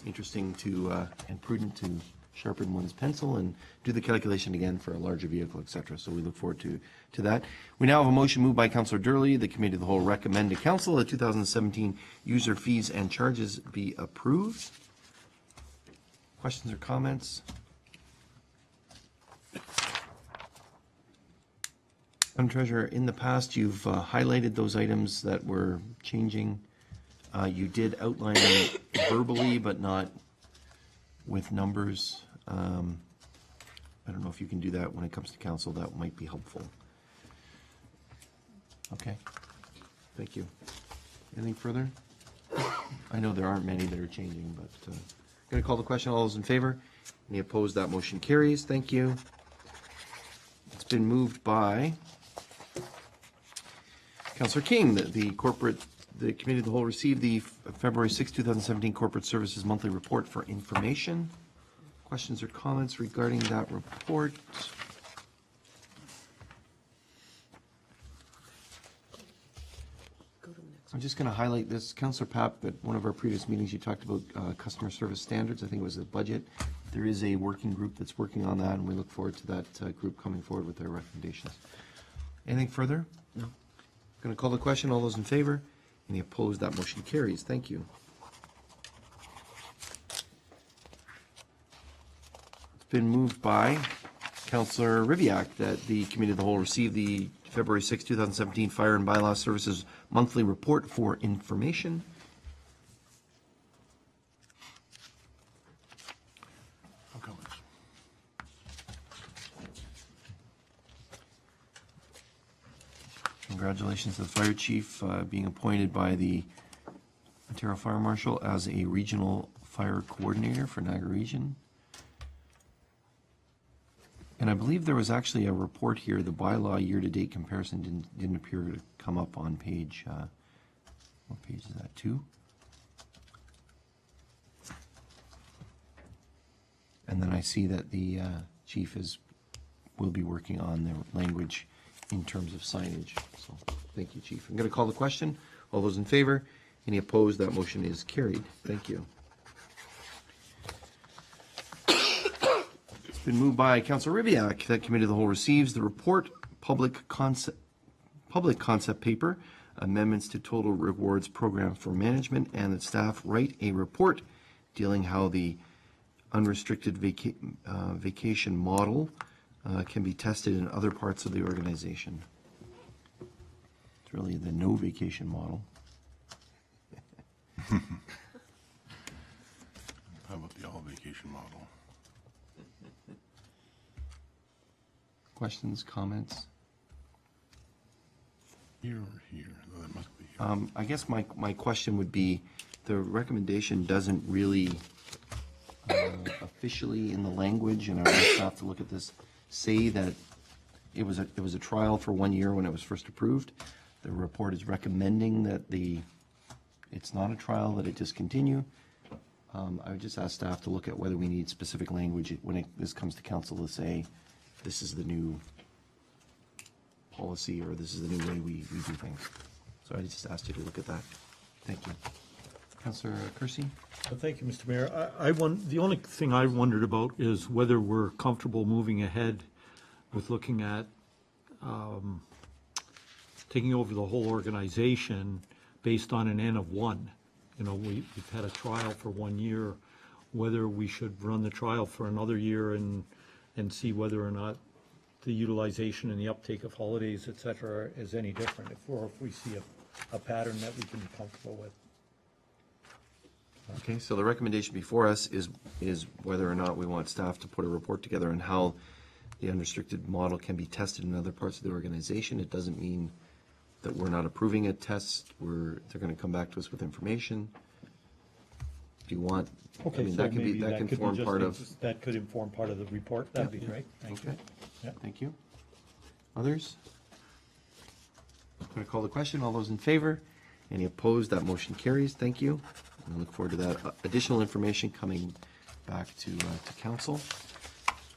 interesting to and prudent to sharpen one's pencil and do the calculation again for a larger vehicle, et cetera. So we look forward to that. We now have a motion moved by Councillor Durley. The Committee of the Whole recommend to Council that 2017 user fees and charges be approved. Questions or comments? Madam Treasurer, in the past, you've highlighted those items that were changing. You did outline them verbally, but not with numbers. I don't know if you can do that when it comes to council. That might be helpful. Okay. Thank you. Anything further? I know there aren't many that are changing, but I'm going to call the question. All those in favor? Any opposed? That motion carries. Thank you. It's been moved by Councillor King that the Committee of the Whole received the February 6, 2017 Corporate Services Monthly Report for information. Questions or comments regarding that report? Go to the next. I'm just going to highlight this. Councillor Papp, at one of our previous meetings, you talked about customer service standards. I think it was a budget. There is a working group that's working on that, and we look forward to that group coming forward with their recommendations. Anything further? No. Going to call the question. All those in favor? Any opposed? That motion carries. Thank you. It's been moved by Councillor Riviak that the Committee of the Whole receive the February 6, 2017 Fire and Bylaw Services Monthly Report for information. No comments. Congratulations to the Fire Chief being appointed by the Ontario Fire Marshal as a Regional Fire Coordinator for Niagara Region. And I believe there was actually a report here, the bylaw year-to-date comparison didn't appear to come up on page, what page is that, 2? And then I see that the chief will be working on the language in terms of signage. So, thank you, Chief. I'm going to call the question. All those in favor? Any opposed? That motion is carried. Thank you. It's been moved by Councillor Riviak that Committee of the Whole receives the report, public concept paper, amendments to total rewards program for management, and that staff write a report dealing how the unrestricted vacation model can be tested in other parts of the organization. It's really the no vacation model. How about the all vacation model? Questions, comments? Here or here? No, that must be here. I guess my question would be, the recommendation doesn't really officially in the language, and I would have to look at this, say that it was a trial for 1 year when it was first approved. The report is recommending that it's not a trial, that it discontinue. I would just ask staff to look at whether we need specific language when this comes to council to say, this is the new policy, or this is the new way we do things. So I just asked you to look at that. Thank you. Councillor Kersey? Thank you, Mr. Mayor. The only thing I wondered about is whether we're comfortable moving ahead with looking at taking over the whole organization based on an N of 1. You know, we've had a trial for 1 year, whether we should run the trial for another year and see whether or not the utilization and the uptake of holidays, et cetera, is any different, if we see a pattern that we can be comfortable with. Okay, so the recommendation before us is whether or not we want staff to put a report together on how the unrestricted model can be tested in other parts of the organization. It doesn't mean that we're not approving a test. They're going to come back to us with information. Do you want, I Okay, mean, so that can be, maybe that can could be form just part of. that could inform part of the report. That'd be great. Thank you. Okay, Yeah. thank you. Others? I'm going to call the question. All those in favor? Any opposed? That motion carries. Thank you. And I look forward to that additional information coming back to council.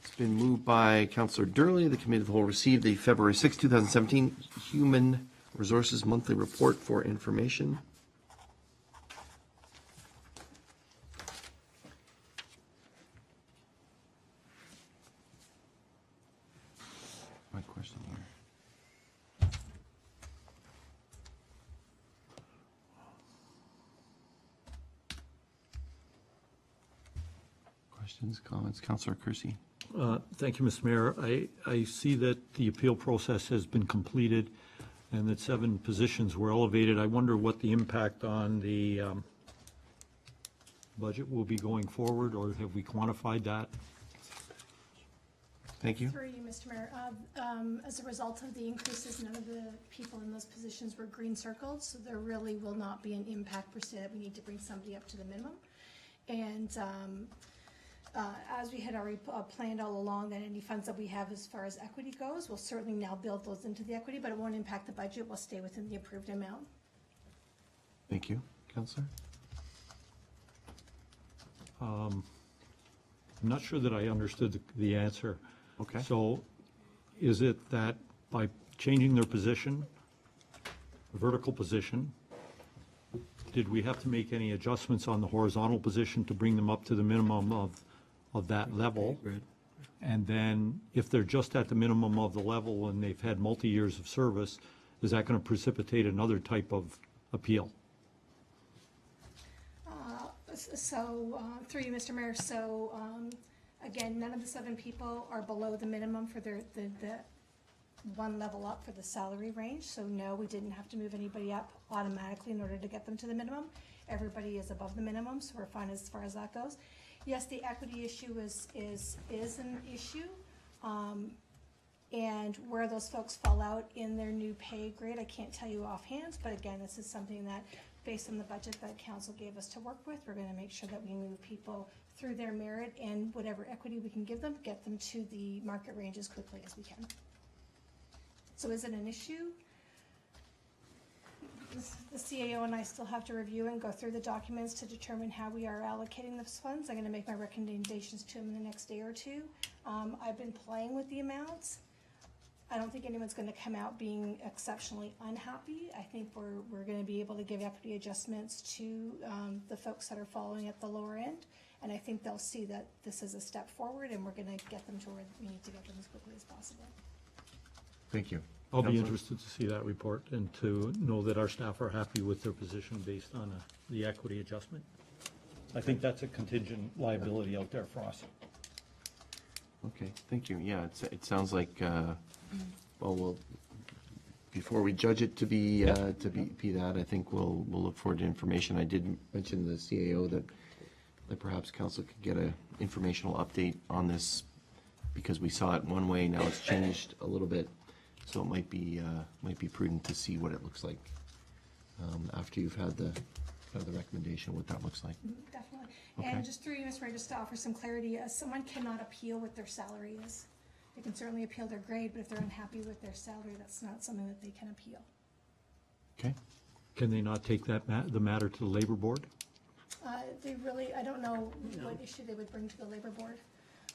It's been moved by Councillor Durley. The Committee of the Whole received the February 6, 2017 Human Resources Monthly Report for information. My question here. Questions, comments? Councillor Kersey. Thank you, Mr. Mayor. I see that the appeal process has been completed and that 7 positions were elevated. I wonder what the impact on the budget will be going forward, or have we quantified that? Thank you. Through you, Mr. Mayor. As a result of the increases, none of the people in those positions were green circled, so there really will not be an impact per se that we need to bring somebody up to the minimum. And as we had already planned all along, that any funds that we have as far as equity goes, we'll certainly now build those into the equity, but it won't impact the budget. We'll stay within the approved amount. Thank you. Councillor? I'm not sure that I understood the answer. Okay. So is it that by changing their position, vertical position, did we have to make any adjustments on the horizontal position to bring them up to the minimum of that level? And then if they're just at the minimum of the level and they've had multi-years of service, is that going to precipitate another type of appeal? Through you, Mr. Mayor, again, none of the 7 people are below the minimum for the one level up for the salary range. So no, we didn't have to move anybody up automatically in order to get them to the minimum. Everybody is above the minimum, so we're fine as far as that goes. Yes, the equity issue is an issue. And where those folks fall out in their new pay grade, I can't tell you offhand, but again, this is something that, based on the budget that council gave us to work with, we're gonna make sure that we move people through their merit and whatever equity we can give them, get them to the market range as quickly as we can. So is it an issue? The CAO and I still have to review and go through the documents to determine how we are allocating those funds. I'm gonna make my recommendations to him in the next day or two. I've been playing with the amounts. I don't think anyone's gonna come out being exceptionally unhappy. I think we're gonna be able to give equity adjustments to the folks that are following at the lower end. And I think they'll see that this is a step forward and we're gonna get them to where we need to get them as quickly as possible. Thank you. I'll be Councillor? interested to see that report and to know that our staff are happy with their position based on the equity adjustment. I think that's a contingent liability out there for us. Okay, thank you. Yeah, it sounds like, well, before we judge it to be that, I think we'll look forward to information. I did mention the CAO that perhaps council could get a informational update on this, because we saw it one way, now it's changed a little bit. So it might be prudent to see what it looks like after you've had the recommendation, what that looks like. Definitely. Okay. And just through you, Mr. Mayor, just to offer some clarity, someone cannot appeal what their salary is. They can certainly appeal their grade, but if they're unhappy with their salary, that's not something that they can appeal. Okay. Can they not take the matter to the labor board? They really, I don't know what issue they would bring to the labor board.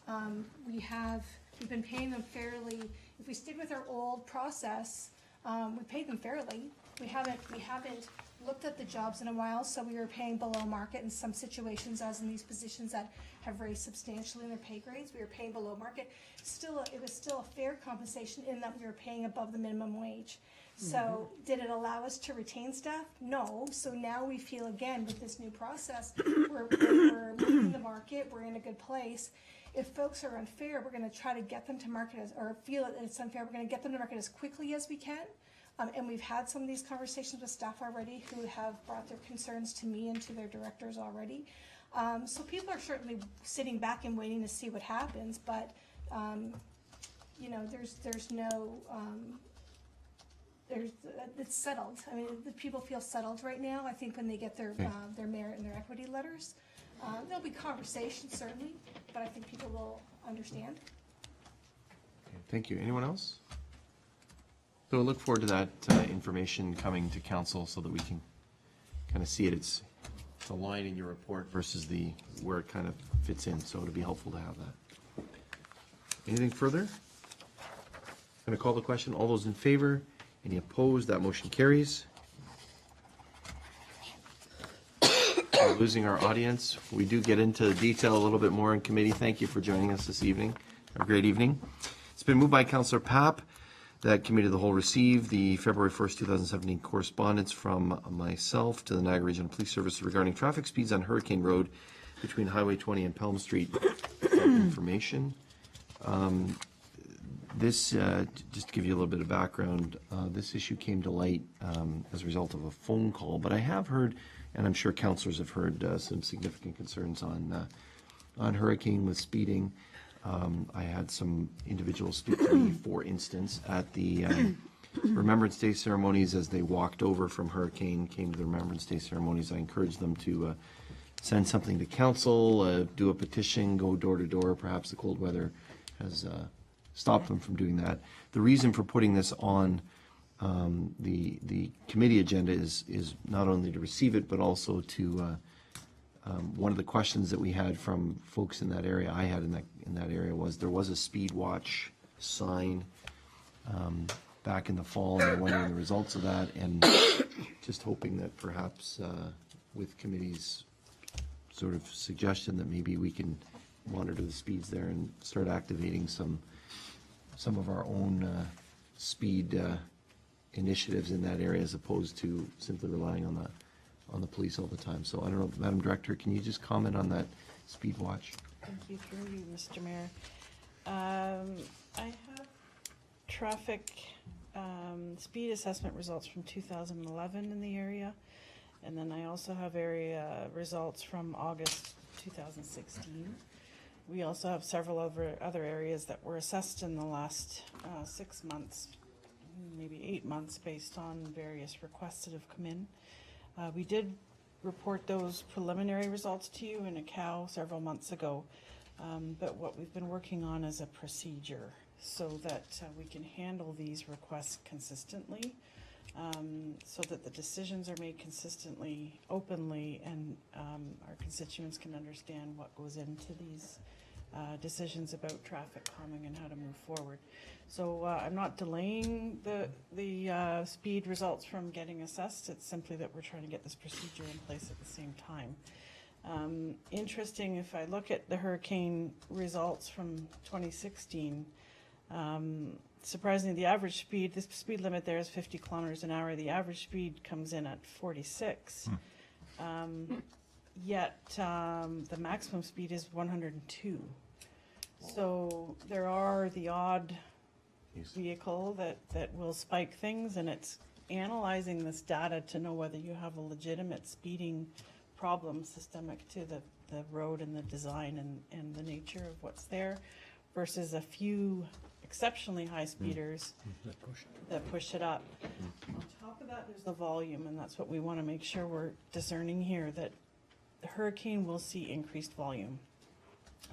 We've been paying them fairly. If we stayed with our old process, we paid them fairly. We haven't looked at the jobs in a while, so we were paying below market in some situations, as in these positions that have raised substantially in their pay grades. We were paying below market. It was still a fair compensation in that we were paying above the minimum wage. So did it allow us to retain staff? No. So now we feel, again, with this new process, we're leading the market, we're in a good place. If folks are unfair, we're gonna try to get them to market or feel that it's unfair, we're gonna get them to market as quickly as we can. And we've had some of these conversations with staff already who have brought their concerns to me and to their directors already. So people are certainly sitting back and waiting to see what happens, but, there's no, it's settled. I mean, the people feel settled right now. I think when they get their merit and their equity letters, there'll be conversations certainly, but I think people will understand. Thank you. Anyone else? So I look forward to that information coming to council so that we can kind of see it. It's a line in your report versus where it kind of fits in, so it'll be helpful to have that. Anything further? Going to call the question. All those in favor? Any opposed? That motion carries. We're losing our audience. We do get into detail a little bit more in committee. Thank you for joining us this evening. Have a great evening. It's been moved by Councillor Papp that Committee of the Whole receive the February 1st, 2017 correspondence from myself to the Niagara Regional Police Service regarding traffic speeds on Hurricane Road between Highway 20 and Pelham Street. Information. This, just to give you a little bit of background, this issue came to light as a result of a phone call, but I have heard, and I'm sure councillors have heard, some significant concerns on Hurricane with speeding. I had some individuals speak to me, for instance, at the Remembrance Day ceremonies as they walked over from Hurricane, came to the Remembrance Day ceremonies. I encouraged them to send something to council, do a petition, go door to door. Perhaps the cold weather has stopped them from doing that. The reason for putting this on the committee agenda is not only to receive it, but also to one of the questions that we had from folks in that area, I had in that area, was there was a speed watch sign back in the fall, and they're wondering the results of that, and just hoping that perhaps with committee's sort of suggestion that maybe we can monitor the speeds there and start activating some of our own speed initiatives in that area, as opposed to simply relying on the police all the time. So I don't know, Madam Director, can you just comment on that speed watch? Thank you, through you, Mr. Mayor. I have traffic speed assessment results from 2011 in the area, and then I also have area results from August 2016. We also have several other areas that were assessed in the last 6 months, maybe 8 months, based on various requests that have come in. We did report those preliminary results to you in a COW several months ago, but what we've been working on is a procedure so that we can handle these requests consistently, so that the decisions are made consistently, openly, and our constituents can understand what goes into these decisions about traffic calming and how to move forward. So I'm not delaying the speed results from getting assessed. It's simply that we're trying to get this procedure in place at the same time. Interesting, if I look at the hurricane results from 2016, surprisingly, the average speed, the speed limit there is 50 kilometers an hour. The average speed comes in at 46. Yet the maximum speed is 102. So there are the odd vehicle that will spike things, and it's analyzing this data to know whether you have a legitimate speeding problem systemic to the road and the design and the nature of what's there, versus a few exceptionally high speeders that push it up. On top of that, there's the volume, and that's what we want to make sure we're discerning here, that the hurricane will see increased volume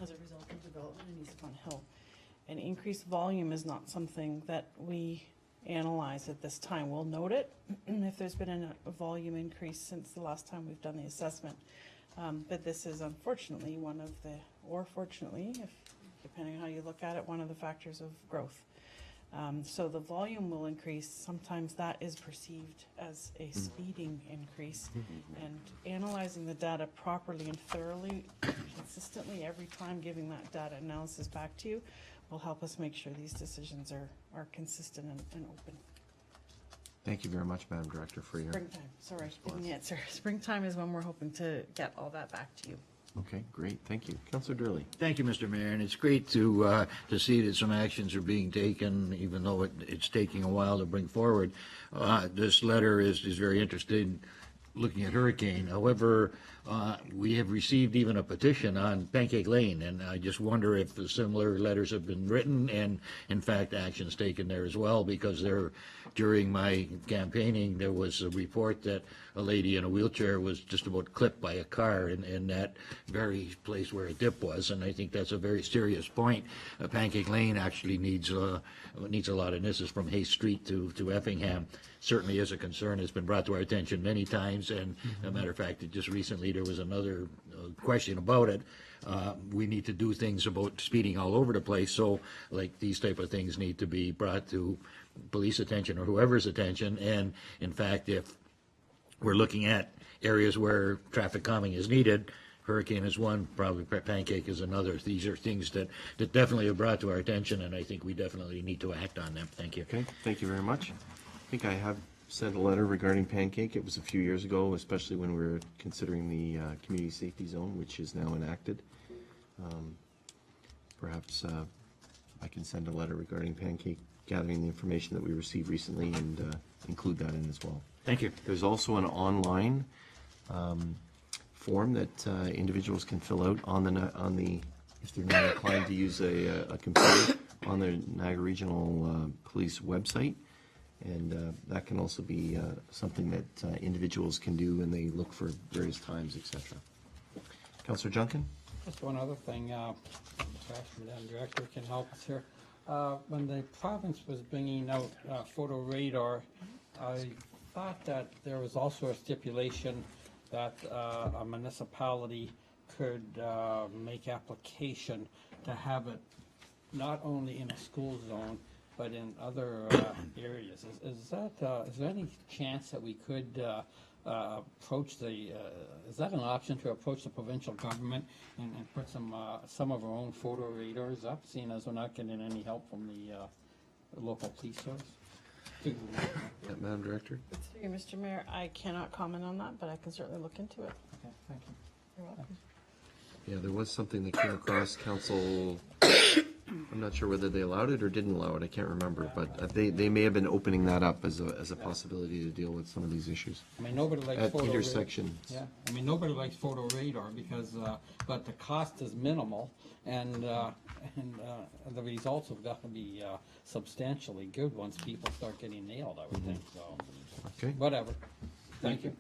as a result of development in East Glen Hill. And increased volume is not something that we analyze at this time. We'll note it if there's been a volume increase since the last time we've done the assessment. But this is unfortunately one of the, or fortunately, if depending on how you look at it, one of the factors of growth. So the volume will increase. Sometimes that is perceived as a speeding increase. And analyzing the data properly and thoroughly, consistently, every time giving that data analysis back to you will help us make sure these decisions are consistent and open. Thank you very much, Madam Director, for your... Springtime, sorry, didn't answer. Springtime is when we're hoping to get all that back to you. Okay, great, thank you. Councillor Durley. Thank you, Mr. Mayor, and it's great to see that some actions are being taken, even though it's taking a while to bring forward. This letter is very interesting, looking at hurricane. However, we have received even a petition on Pancake Lane, and I just wonder if the similar letters have been written and, in fact, actions taken there as well, because during my campaigning, there was a report that a lady in a wheelchair was just about clipped by a car in that very place where a dip was, and I think that's a very serious point. Pancake Lane actually needs a lot, and this is from Hay Street to Effingham. Certainly is a concern. It's been brought to our attention many times, and as a matter of fact, just recently there was another question about it. We need to do things about speeding all over the place, so like these type of things need to be brought to police attention or whoever's attention, and in fact, if we're looking at areas where traffic calming is needed, hurricane is one, probably Pancake is another. These are things that definitely are brought to our attention, and I think we definitely need to act on them. Thank you. Okay, thank you very much. I think I have sent a letter regarding Pancake. It was a few years ago, especially when we were considering the community safety zone, which is now enacted. Perhaps I can send a letter regarding Pancake, gathering the information that we received recently, and include that in as well. Thank you. There's also an online form that individuals can fill out on the if they're not inclined to use a computer, on the Niagara Regional Police website, and that can also be something that individuals can do when they look for various times, etc. Councillor Junkin? Just one other thing, perhaps Madam Director can help us here. When the province was bringing out photo radar, I thought that there was also a stipulation that a municipality could make application to have it not only in a school zone, but in other areas. Is there any chance that we could approach is that an option to approach the provincial government and put some of our own photo radars up, seeing as we're not getting any help from the local police service? Madam Director? Through you, Mr. Mayor, I cannot comment on that, but I can certainly look into it. Okay, thank you. You're welcome. Yeah, there was something that came across council. I'm not sure whether they allowed it or didn't allow it. I can't remember, but they may have been opening that up as a possibility to deal with some of these issues I mean, nobody likes at photo intersections. Yeah, I mean, nobody likes photo radar because, but the cost is minimal, and the results have got to be substantially good once people start getting nailed, I would think, so, Okay. whatever. Thank you.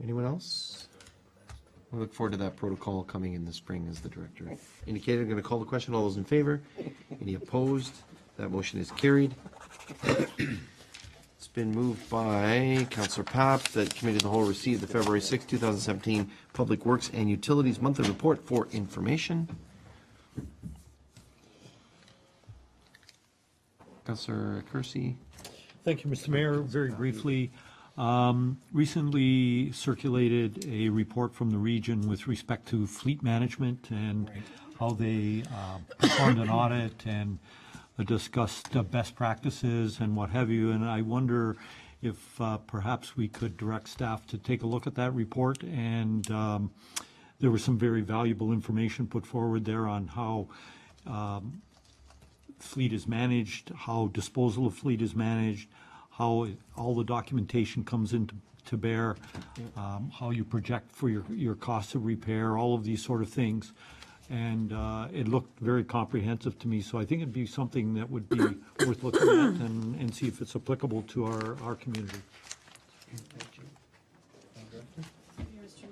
Anyone else? I look forward to that protocol coming in the spring, as the director indicated. I'm going to call the question. All those in favor? Any opposed? That motion is carried. It's been moved by Councillor Papp that Committee of the Whole receive the February 6, 2017 Public Works and Utilities Monthly Report for information. Councillor Kersey. Thank you, Mr. Mayor. Very briefly, recently circulated a report from the region with respect to fleet management and how they performed an audit and discussed best practices and what have you. And I wonder if perhaps we could direct staff to take a look at that report. And there was some very valuable information put forward there on how fleet is managed, how disposal of fleet is managed, how all the documentation comes into bear, how you project for your costs of repair, all of these sort of things. And it looked very comprehensive to me, so I think it'd be something that would be worth looking at and see if it's applicable to our community. Mr.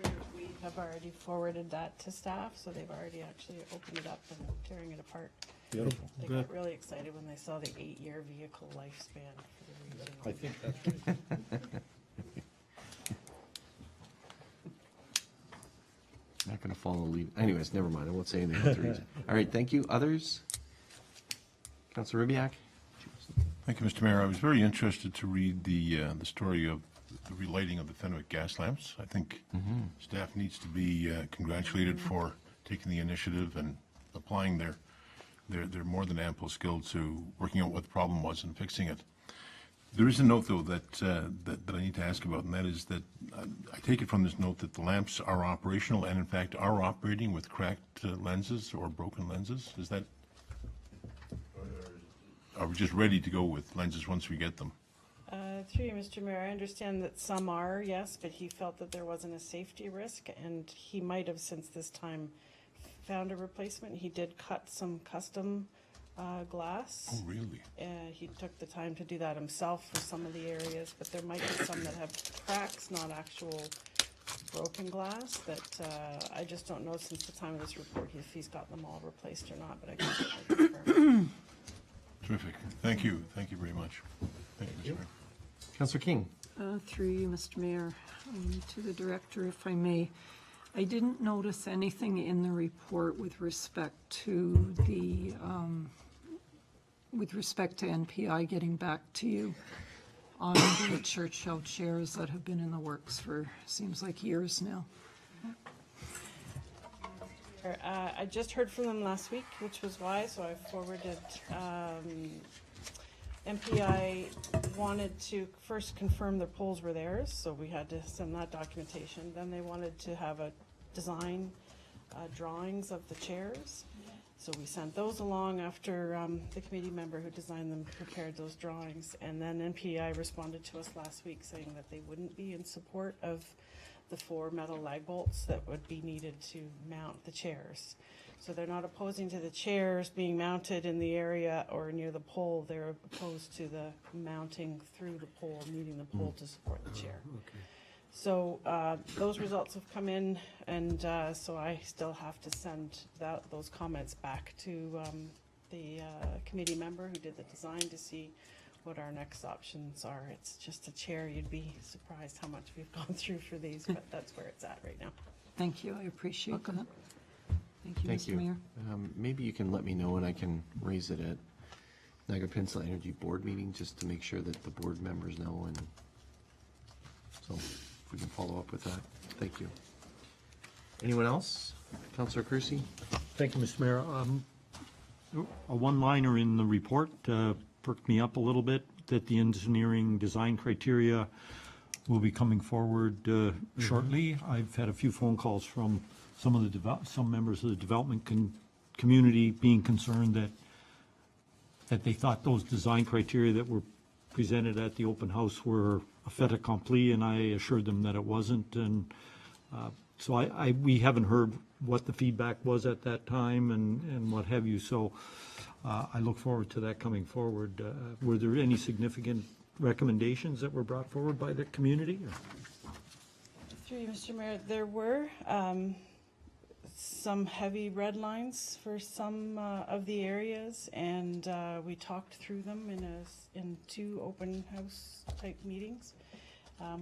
Mayor, we have already forwarded that to staff, so they've already actually opened it up and tearing it apart. Beautiful. They got really excited when they saw the 8-year vehicle lifespan for the region. I think that's right. Not going to follow lead. Anyways, never mind. I won't say anything about the reason. All right, thank you. Others? Councillor Ribbiak? Thank you, Mr. Mayor. I was very interested to read the story of the relighting of the Fenwick gas lamps. I think staff needs to be congratulated for taking the initiative and applying their more than ample skill to working out what the problem was and fixing it. There is a note, though, that I need to ask about, and that is that I take it from this note that the lamps are operational and, in fact, are operating with cracked lenses or broken lenses. Is that? Are we just ready to go with lenses once we get them? Through you, Mr. Mayor, I understand that some are, yes, but he felt that there wasn't a safety risk, and he might have since this time found a replacement. He did cut some custom glass. Oh, really? He took the time to do that himself for some of the areas, but there might be some that have cracks, not actual broken glass, that I just don't know since the time of this report if he's got them all replaced or not, but I can certainly confirm. Terrific. Thank you. Thank you very much. Thank you, Mr. Mayor. Councillor King? Through you, Mr. Mayor, to the director, if I may. I didn't notice anything in the report with respect to the, NPI getting back to you on the Churchill chairs that have been in the works for, seems like years now. I just heard from them last week, which was why, so I forwarded, MPI wanted to first confirm their poles were theirs, so we had to send that documentation. Then they wanted to have a design drawings of the chairs. So we sent those along after the committee member who designed them prepared those drawings. And then NPI responded to us last week saying that they wouldn't be in support of the 4 metal lag bolts that would be needed to mount the chairs. So they're not opposing to the chairs being mounted in the area or near the pole. They're opposed to the mounting through the pole, needing the pole to support the chair. So those results have come in, and so I still have to send those comments back to the committee member who did the design to see what our next options are. It's just a chair. You'd be surprised how much we've gone through for these, but that's where it's at right now. Thank you, I appreciate that. Thank you, Thank Mr. you. Mayor. Maybe you can let me know and I can raise it at Niagara Peninsula Energy Board meeting just to make sure that the board members know, and so if we can follow up with that. Thank you. Anyone else? Councillor Kersey? Thank you, Mr. Mayor. A one-liner in the report perked me up a little bit, that the engineering design criteria will be coming forward shortly. I've had a few phone calls from some members of the development community being concerned that they thought those design criteria that were presented at the open house were a fait accompli, and I assured them that it wasn't. And so we haven't heard what the feedback was at that time and what have you. So I look forward to that coming forward. Were there any significant recommendations that were brought forward by the community? Through you, Mr. Mayor, there were some heavy red lines for some of the areas, and we talked through them in 2 open house type meetings.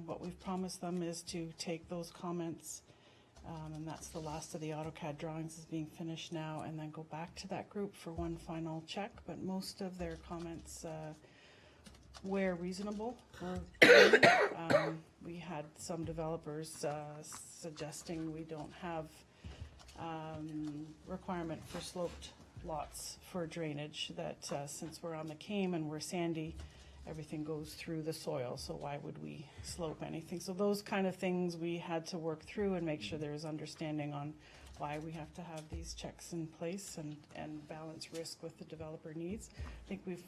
What we've promised them is to take those comments, and that's the last of the AutoCAD drawings is being finished now, and then go back to that group for one final check. But most of their comments where reasonable were we had some developers suggesting we don't have requirement for sloped lots for drainage, that since we're on the Came and we're sandy, everything goes through the soil, so why would we slope anything? So those kind of things we had to work through and make sure there was understanding on why we have to have these checks in place and balance risk with the developer needs. I think we've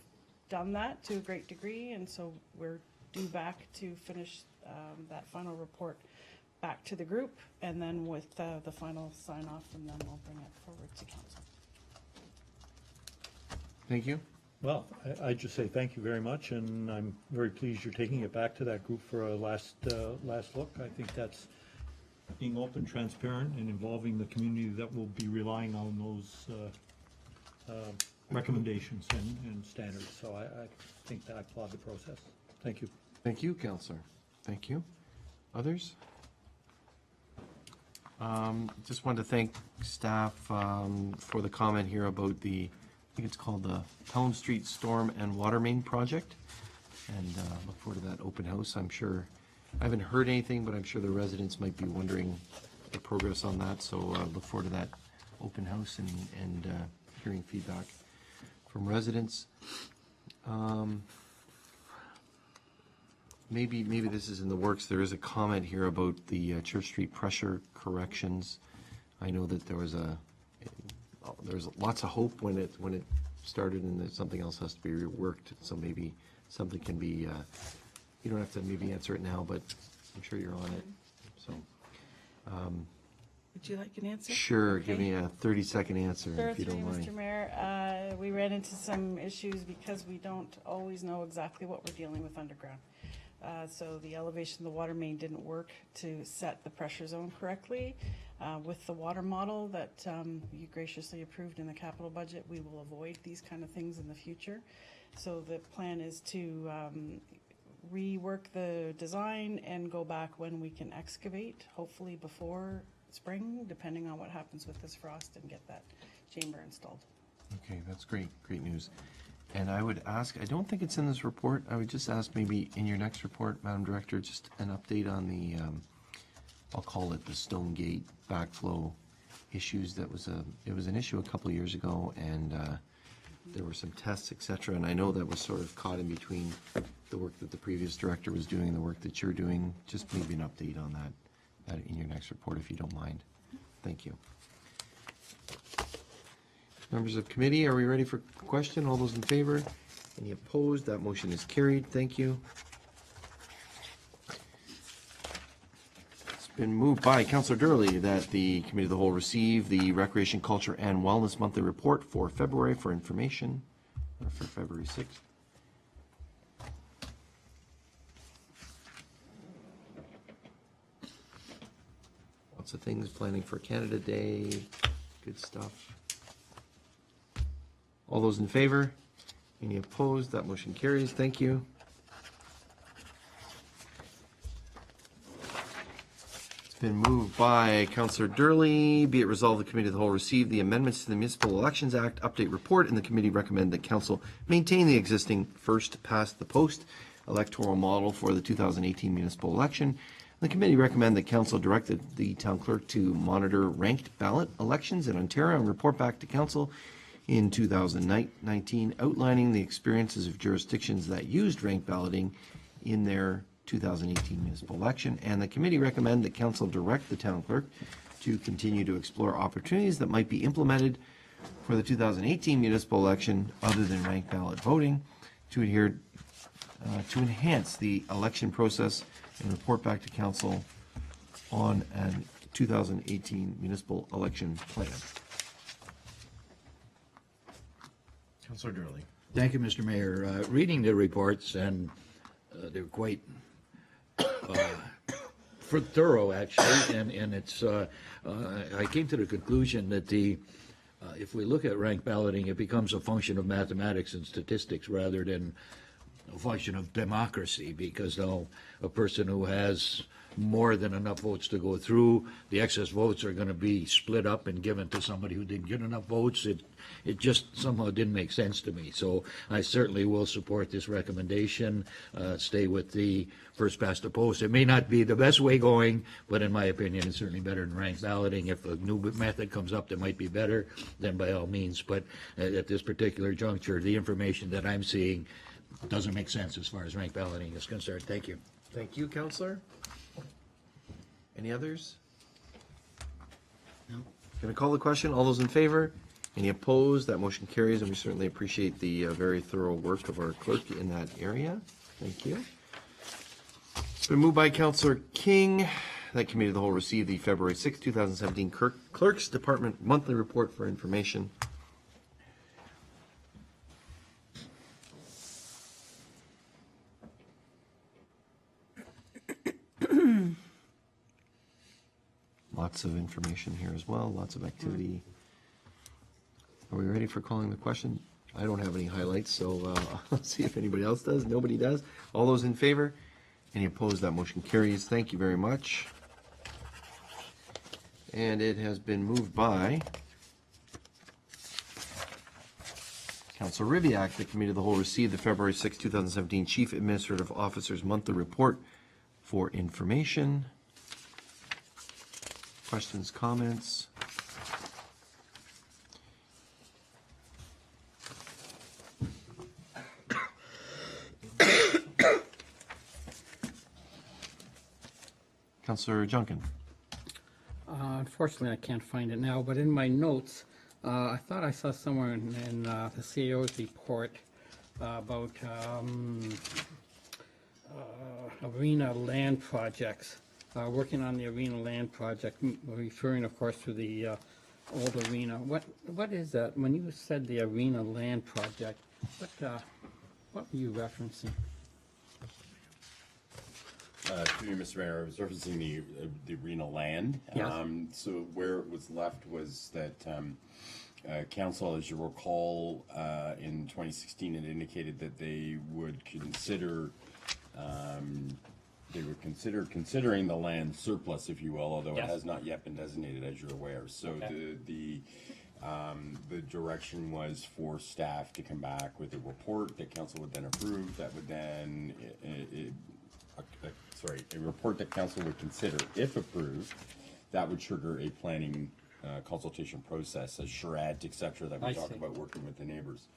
done that to a great degree, and so we're due back to finish that final report back to the group, and then with the final sign off, and then we'll bring it forward to council. Thank you. Well, I just say thank you very much, and I'm very pleased you're taking it back to that group for a last look. I think that's being open, transparent, and involving the community that will be relying on those recommendations and standards. So I think that I applaud the process. Thank you. Thank you, Councillor. Thank you. Others? Just wanted to thank staff for the comment here about the, I think it's called the Pelham Street Storm and Water Main Project. And look forward to that open house. I'm sure, I haven't heard anything, but I'm sure the residents might be wondering the progress on that. So look forward to that open house and hearing feedback from residents. Maybe this is in the works. There is a comment here about the Church Street pressure corrections. I know that there was lots of hope when it started, and that something else has to be reworked. So maybe something can be. You don't have to maybe answer it now, but I'm sure you're on it. So. Would you like an answer? Sure. Give Okay. me a 30-second answer Sure, if you through don't you, mind. Mr. Mayor. We ran into some issues because we don't always know exactly what we're dealing with underground. So the elevation of the water main didn't work to set the pressure zone correctly. With the water model that you graciously approved in the capital budget, we will avoid these kind of things in the future. So the plan is to rework the design and go back when we can excavate, hopefully before spring, depending on what happens with this frost, and get that chamber installed. Okay, that's great. Great news. And I would ask, I don't think it's in this report, I would just ask maybe in your next report, Madam Director, just an update on the, I'll call it the Stone Gate backflow issues. It was an issue a couple of years ago, and there were some tests, et cetera, and I know that was sort of caught in between the work that the previous director was doing and the work that you're doing. Just maybe an update on that in your next report, if you don't mind. Thank you. Members of committee, are we ready for question? All those in favor? Any opposed? That motion is carried. Thank you. It's been moved by Councillor Durley that the Committee of the Whole receive the Recreation, Culture and Wellness Monthly Report for February for information, for February 6th. Lots of things, planning for Canada Day, good stuff. All those in favor? Any opposed? That motion carries. Thank you. It's been moved by Councillor Durley. Be it resolved, the Committee of the Whole receive the amendments to the Municipal Elections Act update report, and the committee recommend that Council maintain the existing first past the post electoral model for the 2018 municipal election. The committee recommend that Council directed the Town Clerk to monitor ranked ballot elections in Ontario and report back to Council in 2019, outlining the experiences of jurisdictions that used ranked balloting in their 2018 municipal election. And the committee recommend that Council direct the Town Clerk to continue to explore opportunities that might be implemented for the 2018 municipal election other than ranked ballot voting to enhance the election process and report back to Council on a 2018 municipal election plan. Councillor Durley. Thank you, Mr. Mayor. Reading the reports, and they're quite thorough, actually, and it's, I came to the conclusion that if we look at ranked balloting, it becomes a function of mathematics and statistics rather than a function of democracy, because now a person who has more than enough votes to go through, the excess votes are going to be split up and given to somebody who didn't get enough votes. It just somehow didn't make sense to me. So I certainly will support this recommendation, stay with the first past the post. It may not be the best way going, but in my opinion, it's certainly better than ranked balloting. If a new method comes up that might be better, then by all means. But at this particular juncture, the information that I'm seeing doesn't make sense as far as ranked balloting is concerned. Thank you. Thank you, Councillor. Any others? No. Going to call the question. All those in favor? Any opposed? That motion carries, and we certainly appreciate the very thorough work of our clerk in that area. Thank you. It's been moved by Councillor King that Committee of the Whole receive the February 6, 2017 Clerk's Department Monthly Report for information. Lots of information here as well, lots of activity. Are we ready for calling the question? I don't have any highlights, so let's see if anybody else does. Nobody does. All those in favor? Any opposed? That motion carries. Thank you very much. And it has been moved by Councilor Rivak. The Committee of the Whole received the February 6, 2017 Chief Administrative Officer's Monthly Report for information. Questions, comments? Councilor Junkin. Unfortunately, I can't find it now, but in my notes, I thought I saw somewhere in the CAO's report about arena land projects, working on the arena land project, referring, of course, to the old arena. What is that? When you said the arena land project, what were you referencing? Through you, Mr. Mayor, I was referencing the arena land. Yes. So where it was left was that council, as you recall, in 2016, it indicated that they would consider considering the land surplus, if you will, although Yes. it has not yet been designated, as you're aware. So Okay. the direction was for staff to come back with a report that council would then approve. That would then a report that council would consider, if approved, that would trigger a planning consultation process, a charrette, et cetera, that we I talk see. about working with the neighbors.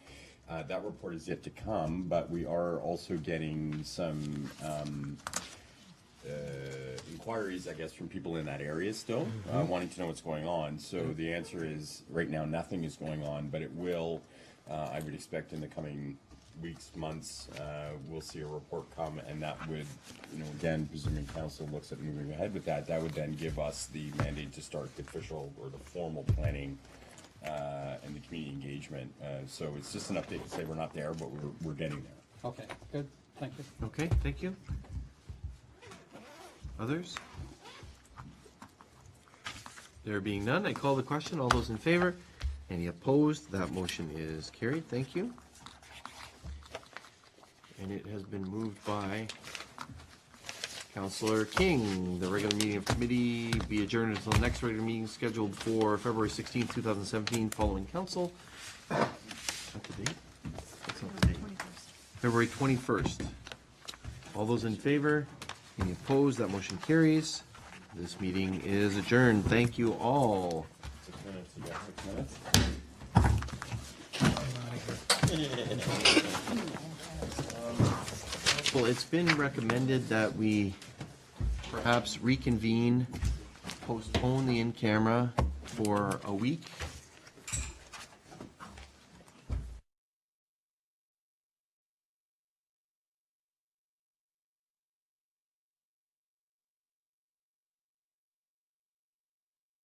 That report is yet to come, but we are also getting some inquiries, I guess, from people in that area still, wanting to know what's going on. So the answer is, right now, nothing is going on, but it will, I would expect in the coming weeks, months, we'll see a report come, and that would, again, presuming council looks at moving ahead with that, that would then give us the mandate to start the official or the formal planning and the community engagement. So it's just an update to say we're not there, but we're getting there. Okay, good, thank you. Okay, thank you. Others? There being none, I call the question. All those in favor? Any opposed? That motion is carried. Thank you. And it has been moved by Councilor King. The regular meeting of committee be adjourned until the next regular meeting scheduled for February 16th, 2017, following council. That's the date? That's not the date. February 21st. All those in favor? Any opposed? That motion carries. This meeting is adjourned. Thank you all. 6 minutes, you got 6 minutes? Well, it's been recommended that we perhaps reconvene, postpone the in-camera for a week,